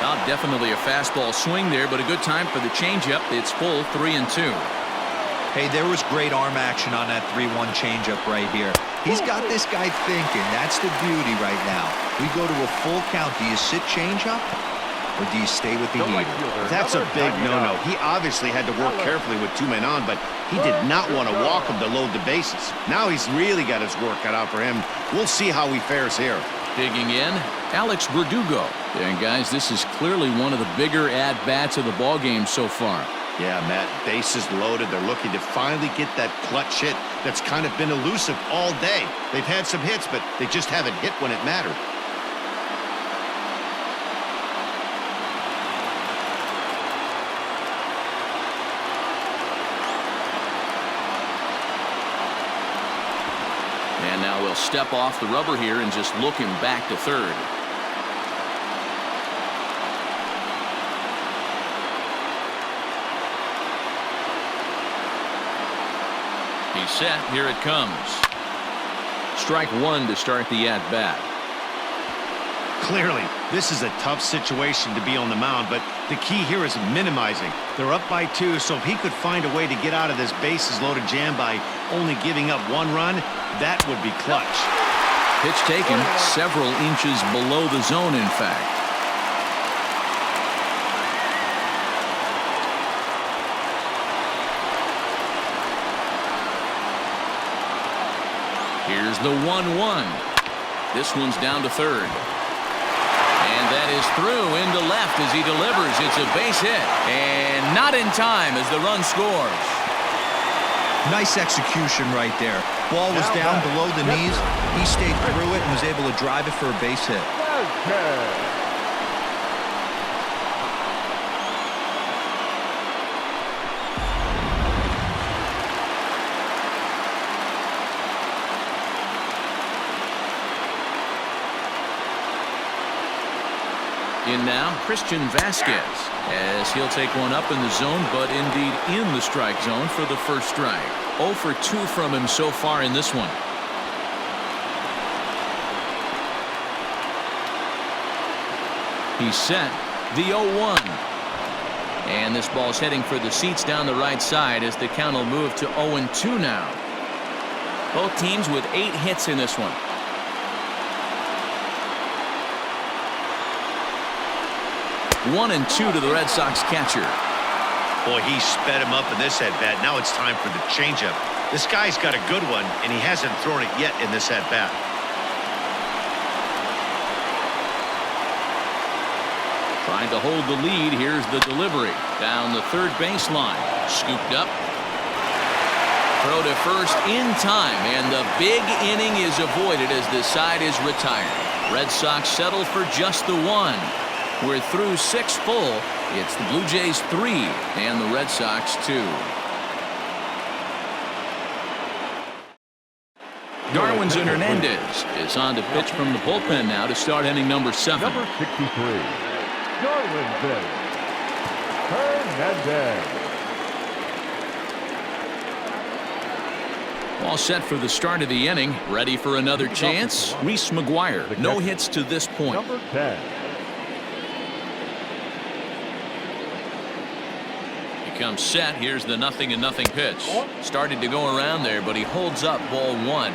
Well, definitely a fastball swing there, but a good time for the changeup. It's full 3-2. Hey, there was great arm action on that 3-1 changeup right here. He's got this guy thinking. That's the beauty right now. We go to a full count. Do you sit changeup, or do you stay with the heater? That's a big no-no. He obviously had to work carefully with 2 men on, but he did not want to walk him to load the bases. Now he's really got his work cut out for him. We'll see how he fares here. Digging in, Alex Verdugo. And guys, this is clearly one of the bigger at-bats of the ballgame so far. Yeah, Matt, bases loaded. They're looking to finally get that clutch hit that's kind of been elusive all day. They've had some hits, but they just haven't hit when it mattered. And now we'll step off the rubber here and just look him back to third. He's set. Here it comes. Strike 1 to start the at-bat. Clearly, this is a tough situation to be on the mound, but the key here is minimizing. They're up by 2, so if he could find a way to get out of this bases-loaded jam by only giving up 1 run, that would be clutch. Pitch taken several inches below the zone, in fact. Here's the 1-1. This one's down to third. And that is through into left as he delivers. It's a base hit. And not in time as the run scores. Nice execution right there. Ball was down below the knees. He stayed through it and was able to drive it for a base hit. In now, Christian Vasquez, as he'll take one up in the zone, but indeed in the strike zone for the first strike. 0 for 2 from him so far in this one. He's set. The 0-1. And this ball's heading for the seats down the right side as the count will move to 0-2 now. Both teams with 8 hits in this one. 1-2 to the Red Sox catcher. Boy, he sped him up in this at-bat. Now it's time for the changeup. This guy's got a good one, and he hasn't thrown it yet in this at-bat. Trying to hold the lead. Here's the delivery. Down the third baseline. Scooped up. Throw to first in time, and the big inning is avoided as the side is retired. Red Sox settle for just the 1. We're through 6 full. It's the Blue Jays 3 and the Red Sox 2. Darwinzon Hernandez is on to pitch from the bullpen now to start inning number 7. Number 63, Darwinzon Hernandez. All set for the start of the inning. Ready for another chance. Reese McGuire. No hits to this point. Number 10. Comes set. Here's the 0-0 pitch. Started to go around there, but he holds up ball 1.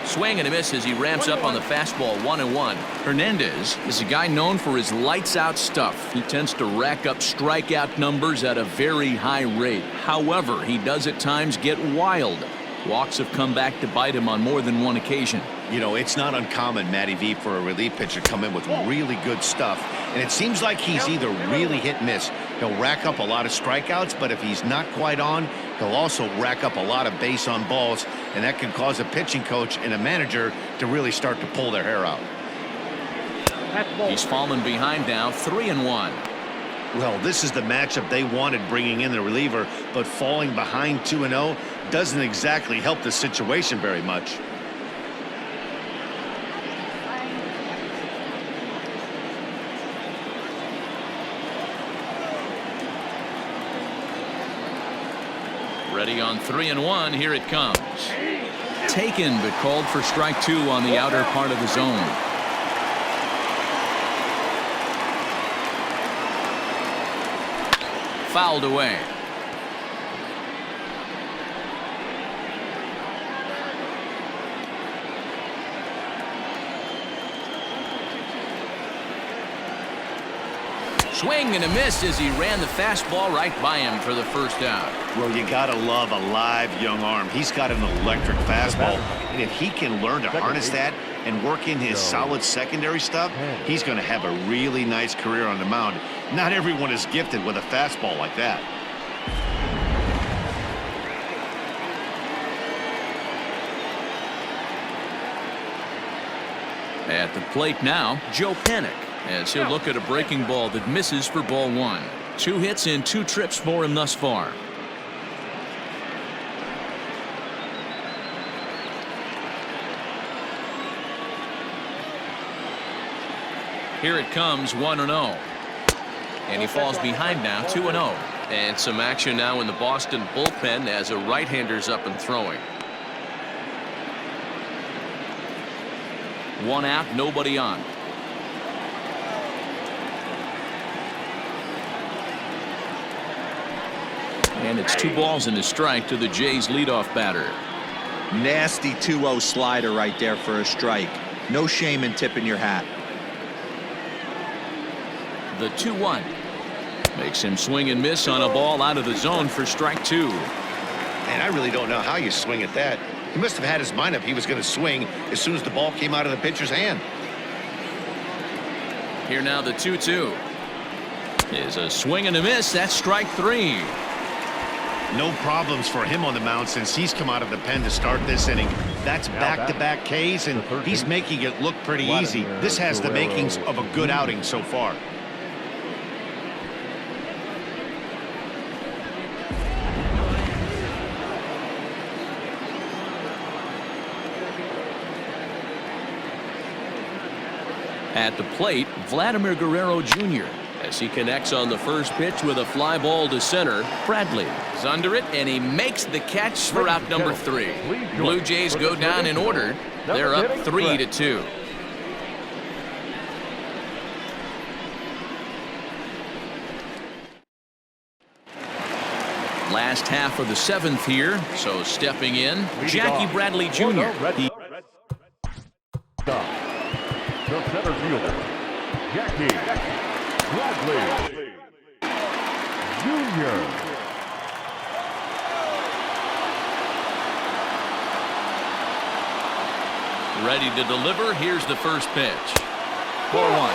Swing and a miss as he ramps up on the fastball. 1-1. Hernandez is a guy known for his lights-out stuff. He tends to rack up strikeout numbers at a very high rate. However, he does at times get wild. Walks have come back to bite him on more than one occasion. You know, it's not uncommon, Matty V, for a relief pitcher to come in with really good stuff. And it seems like he's either really hit and miss. He'll rack up a lot of strikeouts, but if he's not quite on, he'll also rack up a lot of base on balls. And that can cause a pitching coach and a manager to really start to pull their hair out. He's fallen behind now, 3-1. Well, this is the matchup they wanted bringing in the reliever, but falling behind 2-0 doesn't exactly help the situation very much. Ready on 3-1. Here it comes. Taken, but called for strike 2 on the outer part of the zone. Fouled away. Swing and a miss as he ran the fastball right by him for the first out. Well, you gotta love a live young arm. He's got an electric fastball, and if he can learn to harness that and work in his solid secondary stuff, he's going to have a really nice career on the mound. Not everyone is gifted with a fastball like that. At the plate now, Joe Panik, as he'll look at a breaking ball that misses for ball 1. 2 hits and 2 trips for him thus far. Here it comes, 1-0. And he falls behind now, 2-0. And some action now in the Boston bullpen as a right-hander's up and throwing. 1 out, nobody on. And it's 2 balls and a strike to the Jays leadoff batter. Nasty 2-0 slider right there for a strike. No shame in tipping your hat. The 2-1 makes him swing and miss on a ball out of the zone for strike 2. And I really don't know how you swing at that. He must have had his mind up he was going to swing as soon as the ball came out of the pitcher's hand. Here now the 2-2 is a swing and a miss. That's strike 3. No problems for him on the mound since he's come out of the pen to start this inning. That's back-to-back Ks, and he's making it look pretty easy. This has the makings of a good outing so far. At the plate, Vladimir Guerrero Jr. as he connects on the first pitch with a fly ball to center. Bradley is under it, and he makes the catch for out number 3. Blue Jays go down in order. They're up 3-2. Last half of the 7th here, so stepping in, Jackie Bradley Jr. The center fielder, Jackie Bradley Jr. Ready to deliver. Here's the first pitch. Ball 1.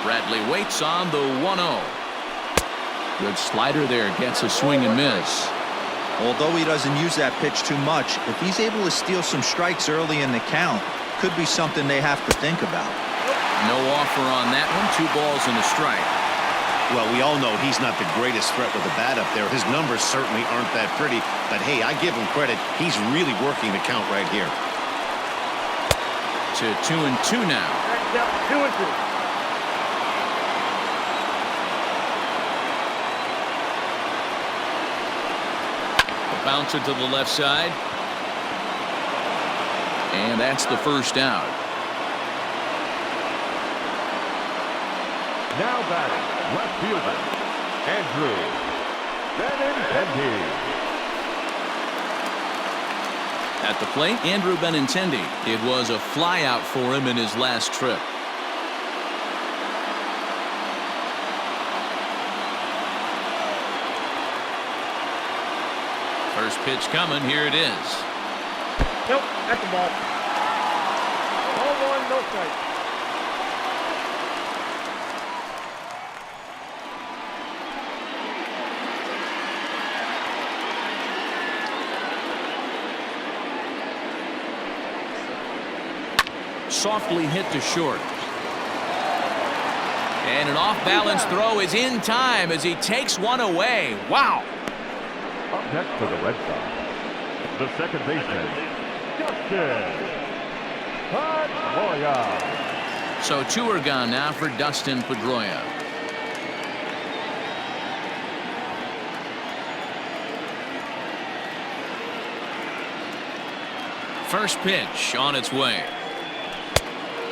Bradley waits on the 1-0. Good slider there, gets a swing and miss. Although he doesn't use that pitch too much, if he's able to steal some strikes early in the count, could be something they have to think about. No offer on that one. 2 balls and a strike. Well, we all know he's not the greatest threat with the bat up there. His numbers certainly aren't that pretty, but hey, I give him credit. He's really working the count right here. To 2-2 now. 2-2. Bouncer to the left side. And that's the first out. Now batting, left fielder, Andrew Benintendi. At the plate, Andrew Benintendi. It was a flyout for him in his last trip. First pitch coming. Here it is. Nope, that's the ball. 1, no strike. Softly hit to short. And an off-balance throw is in time as he takes one away. Wow. Up next for the Red Sox, the second baseman, Dustin Pedroia. So 2 are gone now for Dustin Pedroia. First pitch on its way.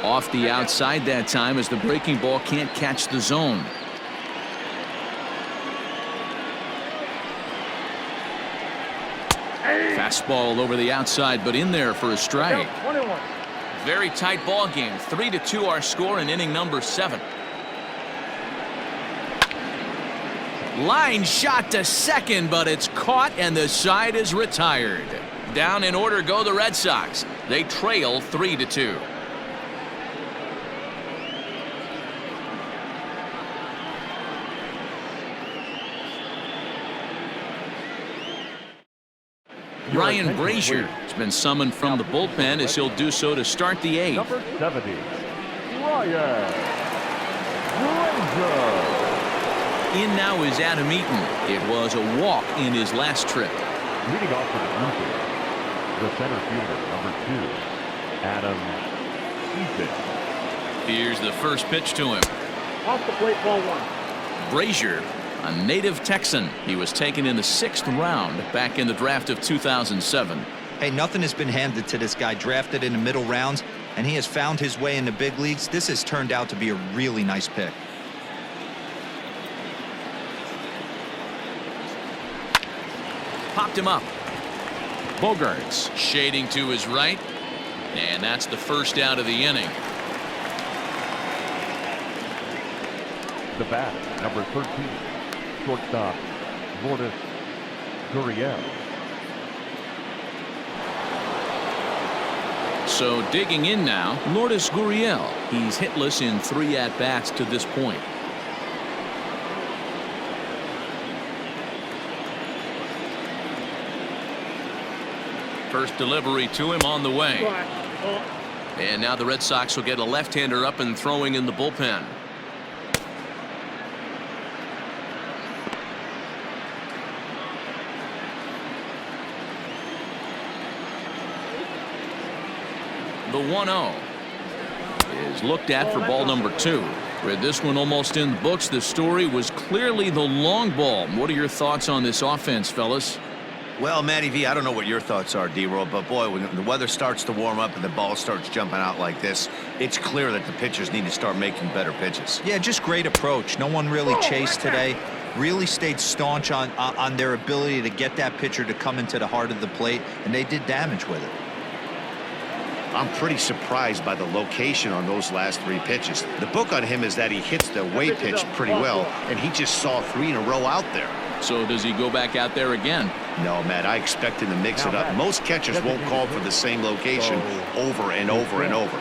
Off the outside that time as the breaking ball can't catch the zone. Fastball over the outside, but in there for a strike. 21. Very tight ball game. 3-2 our score in inning number 7. Line shot to second, but it's caught and the side is retired. Down in order go the Red Sox. They trail 3-2. Ryan Brasier has been summoned from the bullpen as he'll do so to start the 8th. Number 70, Ryan Darwinzon. In now is Adam Eaton. It was a walk in his last trip. Leading off for the Blue Jays, the center fielder, number 2, Adam Eaton. Here's the first pitch to him. Off the plate, ball 1. Brasier, a native Texan. He was taken in the 6th round back in the draft of 2007. Hey, nothing has been handed to this guy. Drafted in the middle rounds, and he has found his way in the big leagues. This has turned out to be a really nice pick. Popped him up. Bogarts shading to his right, and that's the first out of the inning. The bat, number 13, shortstop, Lourdes Gurriel. So digging in now, Lourdes Gurriel. He's hitless in 3 at-bats to this point. First delivery to him on the way. And now the Red Sox will get a left-hander up and throwing in the bullpen. The 1-0 is looked at for ball number 2. With this one almost in the books, the story was clearly the long ball. What are your thoughts on this offense, fellas? Well, Matty V, I don't know what your thoughts are, D-Roll, but boy, when the weather starts to warm up and the ball starts jumping out like this, it's clear that the pitchers need to start making better pitches. Yeah, just great approach. No one really chased today. Really stayed staunch on their ability to get that pitcher to come into the heart of the plate, and they did damage with it. I'm pretty surprised by the location on those last 3 pitches. The book on him is that he hits the away pitch pretty well, and he just saw 3 in a row out there. So does he go back out there again? No, Matt, I expect him to mix it up. Most catchers won't call for the same location over and over and over.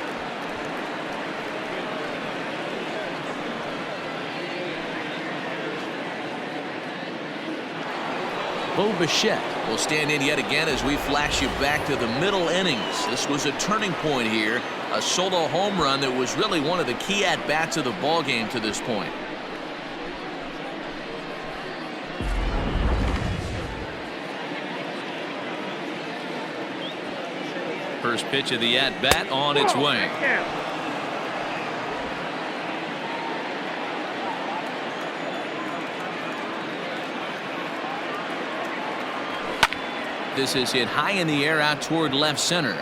Bo Bichette will stand in yet again as we flash you back to the middle innings. This was a turning point here. A solo home run that was really one of the key at-bats of the ball game to this point. First pitch of the at-bat on its way. This is hit high in the air out toward left center.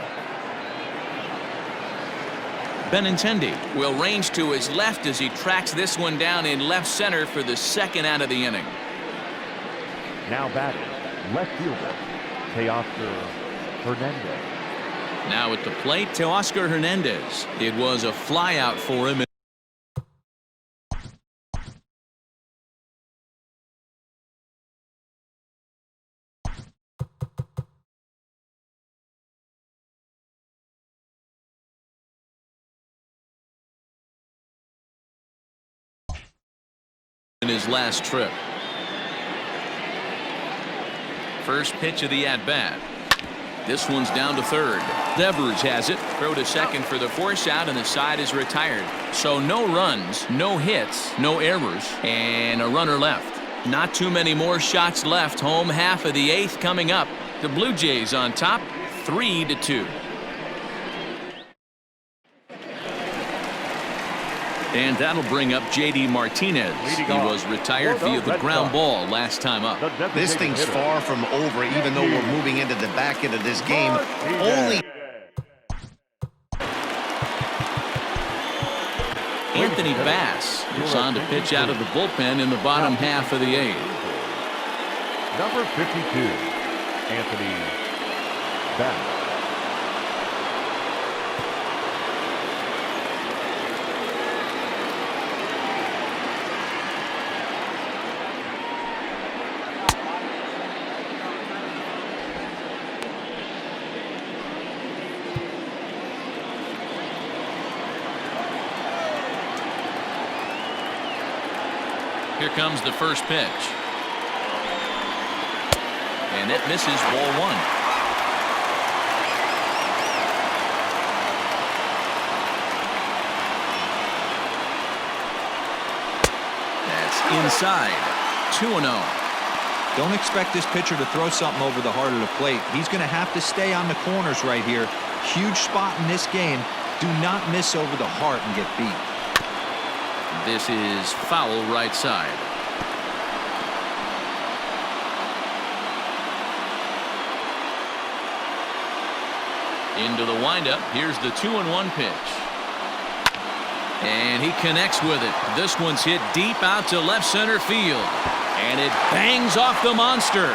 Benintendi will range to his left as he tracks this one down in left center for the 2nd out of the inning. Now batting, left fielder, Teoscar Hernandez. Now at the plate, Teoscar Hernandez. It was a flyout for him. In his last trip. First pitch of the at-bat. This one's down to third. Devers has it. Throw to second for the force out, and the side is retired. So no runs, no hits, no errors, and a runner left. Not too many more shots left. Home half of the eighth coming up. The Blue Jays on top, 3-2. And that'll bring up J.D. Martinez. He was retired via the ground ball last time up. This thing's far from over, even though we're moving into the back end of this game. Only Anthony Bass is on to pitch out of the bullpen in the bottom half of the eighth. Number 52, Anthony Bass. Here comes the first pitch. And that misses, ball one. That's inside. 2-0. Don't expect this pitcher to throw something over the heart of the plate. He's going to have to stay on the corners right here. Huge spot in this game. Do not miss over the heart and get beat. This is foul right side. Into the windup. Here's the 2-1 pitch. And he connects with it. This one's hit deep out to left center field. And it bangs off the monster.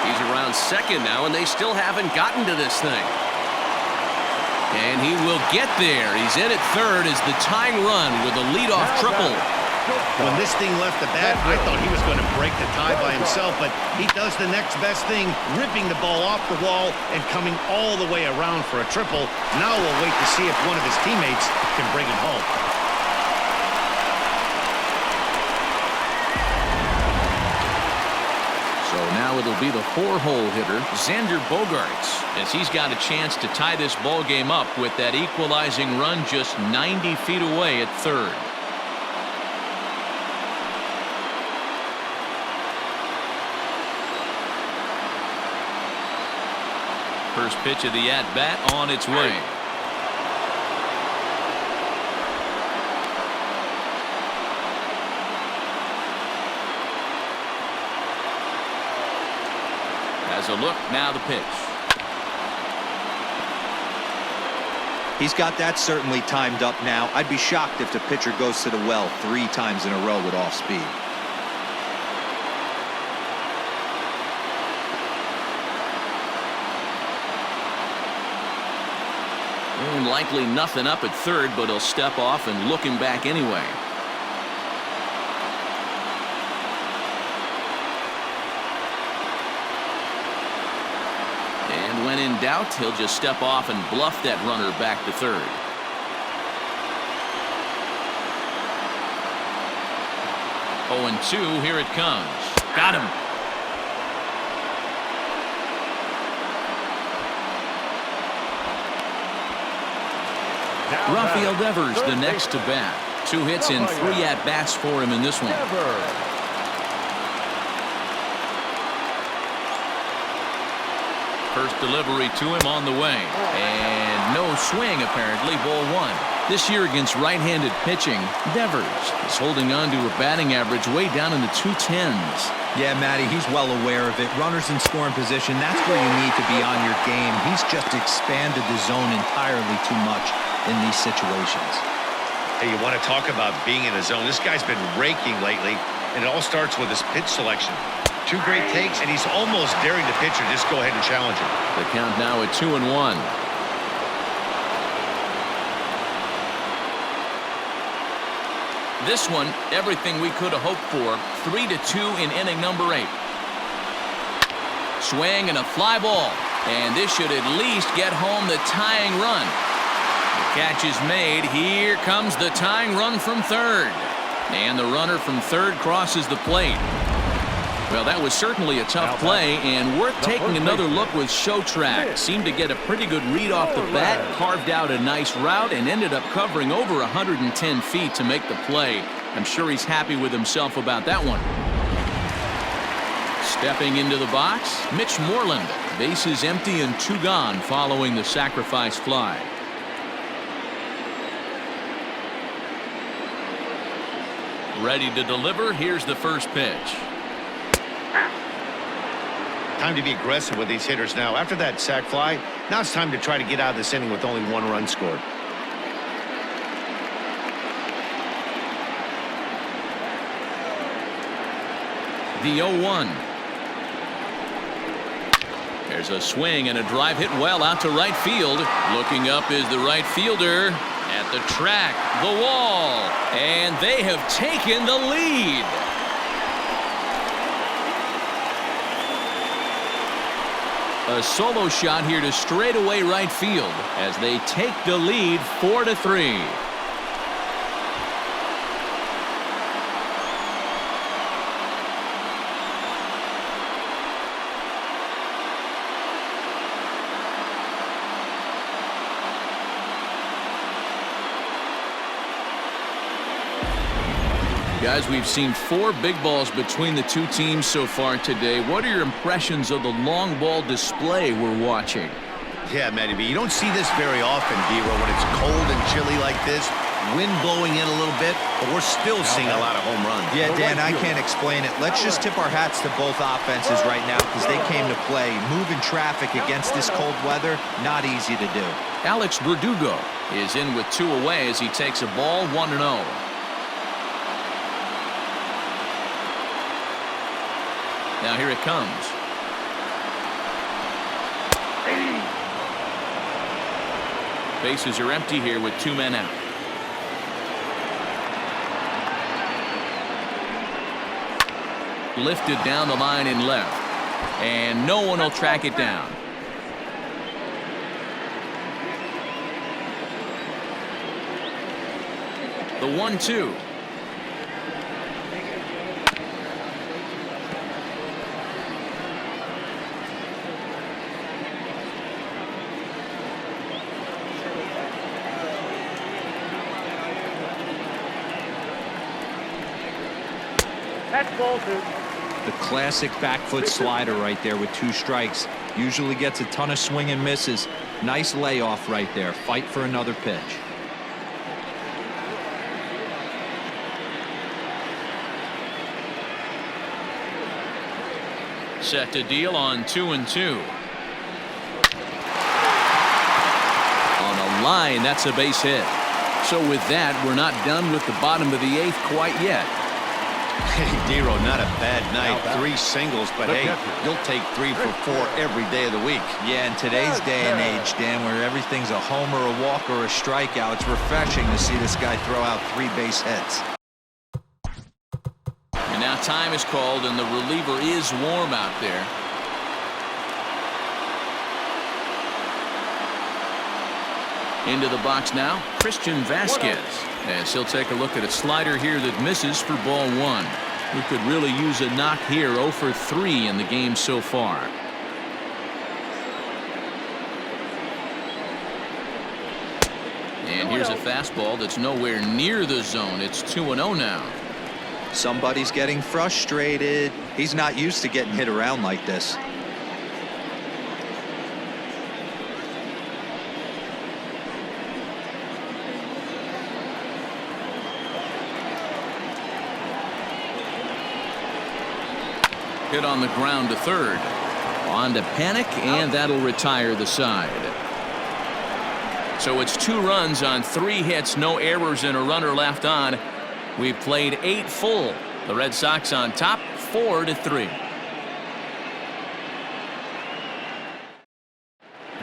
He's around second now, and they still haven't gotten to this thing. And he will get there. He's in at third as the tying run with a leadoff triple. when this thing left the bat, I thought he was going to break the tie by himself, but he does the next best thing, ripping the ball off the wall and coming all the way around for a triple. Now we'll wait to see if one of his teammates can bring it home. So now it'll be the four-hole hitter, Xander Bogaerts, as he's got a chance to tie this ball game up with that equalizing run just 90 feet away at third. First pitch of the at-bat on its way. As a look, now the pitch. He's got that certainly timed up now. I'd be shocked if the pitcher goes to the well 3 times in a row with off speed. And likely nothing up at third, but he'll step off and look him back anyway. And when in doubt, he'll just step off and bluff that runner back to third. Oh, and 2, here it comes. Got him. Rafael Devers, the next to bat. 2 hits and 3 at-bats for him in this one. First delivery to him on the way. And no swing, apparently, ball 1. This year against right-handed pitching, Devers is holding on to a batting average way down in the 210s. Yeah, Matty, he's well aware of it. Runners in scoring position, that's where you need to be on your game. He's just expanded the zone entirely too much in these situations. Hey, you want to talk about being in a zone? This guy's been raking lately, and it all starts with his pitch selection. Two great takes, and he's almost daring the pitcher just go ahead and challenge him. The count now at 2-1. This one, everything we could have hoped for. 3-2 in inning number 8. Swing and a fly ball. And this should at least get home the tying run. The catch is made. Here comes the tying run from third. And the runner from third crosses the plate. Well, that was certainly a tough play, and worth taking another look with Shoemaker. Seemed to get a pretty good read off the bat, carved out a nice route, and ended up covering over 110 feet to make the play. I'm sure he's happy with himself about that one. Stepping into the box, Mitch Moreland. Bases empty and 2 gone following the sacrifice fly. Ready to deliver. Here's the first pitch. Time to be aggressive with these hitters now. After that sac fly, now it's time to try to get out of this inning with only 1 run scored. The 0-1. There's a swing and a drive hit well out to right field. Looking up is the right fielder. At the track, the wall, and they have taken the lead. A solo shot here to straightaway right field as they take the lead 4-3. Guys, we've seen 4 big balls between the two teams so far today. What are your impressions of the long ball display we're watching? Yeah, Matty B, you don't see this very often, D-Row, when it's cold and chilly like this. Wind blowing in a little bit, but we're still seeing a lot of home runs. Yeah, Dan, I can't explain it. Let's just tip our hats to both offenses right now because they came to play. Moving traffic against this cold weather, not easy to do. Alex Verdugo is in with 2 away as he takes a ball 1-0. Now here it comes. Bases are empty here with 2 men out. Lifted down the line in left. And no one will track it down. The 1-2. That's ball 2. The classic back foot slider right there with 2 strikes. Usually gets a ton of swing and misses. Nice layoff right there. Fight for another pitch. Set to deal on 2-2. On a line, that's a base hit. So with that, we're not done with the bottom of the 8th quite yet. Hey, D-Row, not a bad night. 3 singles, but hey, you'll take 3 for 4 every day of the week. Yeah, in today's day and age, Dan, where everything's a homer, a walk, or a strikeout, it's refreshing to see this guy throw out 3 base hits. And now time is called, and the reliever is warm out there. Into the box now, Christian Vasquez. As he'll take a look at a slider here that misses for ball 1. We could really use a knock here. 0 for 3 in the game so far. And here's a fastball that's nowhere near the zone. It's 2-0 now. Somebody's getting frustrated. He's not used to getting hit around like this. Hit on the ground to third. On to Panic, and that'll retire the side. So it's 2 runs on 3 hits, no errors, and a runner left on. We've played 8 full. The Red Sox on top, 4-3.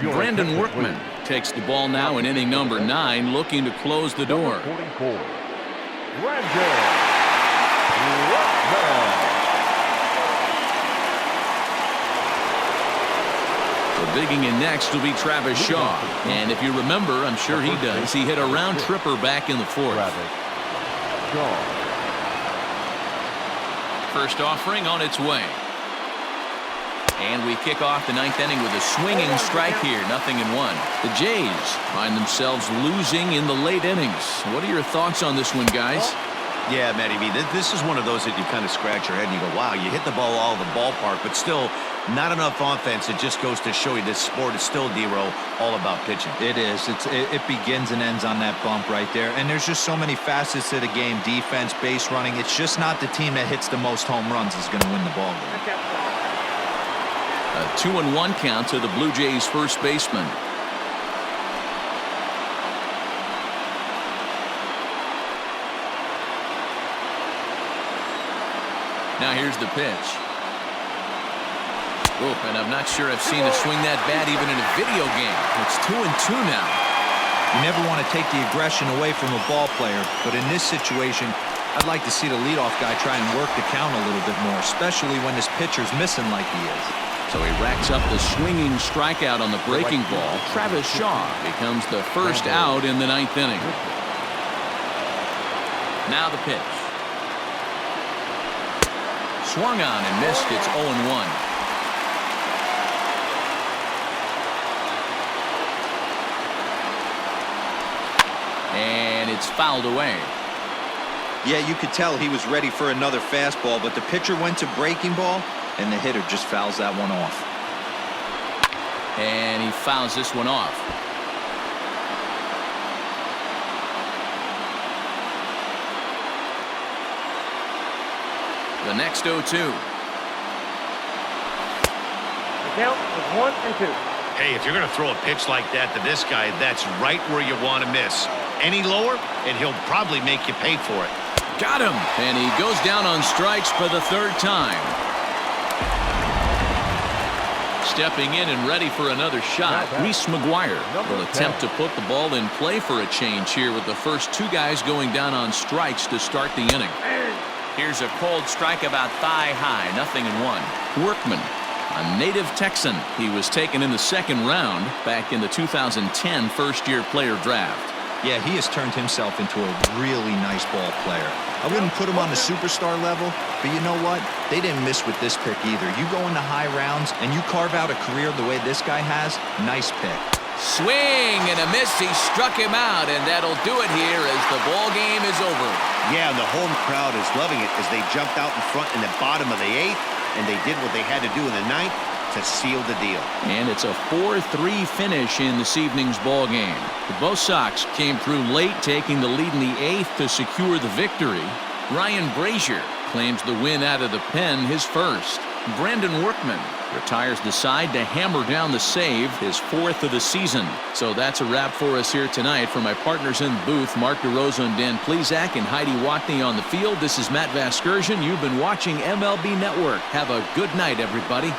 Brandon Workman takes the ball now in inning number 9, looking to close the door. 44. Workman. So digging in next will be Travis Shaw. And if you remember, I'm sure he does, he hit a round tripper back in the 4th. First offering on its way. And we kick off the 9th inning with a swinging strike here, 0-1. The Jays find themselves losing in the late innings. What are your thoughts on this one, guys? Yeah, Matty B, this is one of those that you kind of scratch your head and you go, wow, you hit the ball all over the ballpark, but still not enough offense. It just goes to show you this sport is still, D-Row, all about pitching. It is. It begins and ends on that bump right there. And there's just so many facets to the game. Defense, base running. It's just not the team that hits the most home runs is going to win the ball game. A 2-1 count to the Blue Jays first baseman. Now here's the pitch. Oh, and I'm not sure I've seen a swing that bad even in a video game. It's 2-2 now. You never want to take the aggression away from a ball player, but in this situation, I'd like to see the leadoff guy try and work the count a little bit more, especially when this pitcher's missing like he is. So he racks up the swinging strikeout on the breaking ball. Travis Shaw becomes the first out in the 9th inning. Now the pitch. Swung on and missed. It's 0-1. And it's fouled away. Yeah, you could tell he was ready for another fastball, but the pitcher went to breaking ball, and the hitter just fouls that one off. And he fouls this one off. The next 0-2. The count is 1-2. Hey, if you're going to throw a pitch like that to this guy, that's right where you want to miss. Any lower, and he'll probably make you pay for it. Got him. And he goes down on strikes for the 3rd time. Stepping in and ready for another shot, Reese McGuire will attempt to put the ball in play for a change here with the first 2 guys going down on strikes to start the inning. Here's a cold strike about thigh high, 0-1. Workman, a native Texan. He was taken in the 2nd round back in the 2010 first-year player draft. Yeah, he has turned himself into a really nice ball player. I wouldn't put him on the superstar level, but you know what? They didn't miss with this pick either. You go into high rounds and you carve out a career the way this guy has, nice pick. Swing and a miss. He struck him out, and that'll do it here as the ball game is over. Yeah, and the home crowd is loving it as they jumped out in front in the bottom of the 8th, and they did what they had to do in the 9th to seal the deal. And it's a 4-3 finish in this evening's ball game. The Bo Sox came through late, taking the lead in the 8th to secure the victory. Ryan Brasier claims the win out of the pen, his first. Brandon Workman retires the side to hammer down the save, his 4th of the season. So that's a wrap for us here tonight. For my partners in the booth, Mark DeRosa and Dan Plesac and Heidi Watney on the field, this is Matt Vasgersian. You've been watching MLB Network. Have a good night, everybody.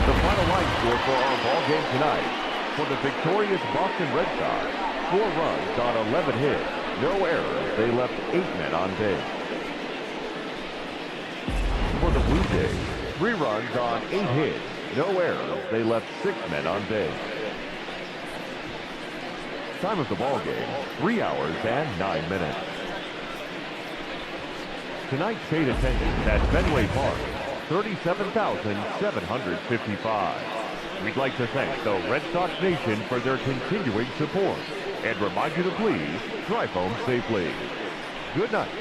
The final line score for our ball game tonight. For the victorious Boston Red Sox, 4 runs on 11 hits, no errors. They left 8 men on base. For the Blue Jays, 3 runs on 8 hits, no errors. They left 6 men on base. Time of the ball game, 3 hours and 9 minutes. Tonight's paid attendance at Fenway Park, 37,755. We'd like to thank the Red Sox Nation for their continuing support and remind you to please drive home safely. Good night.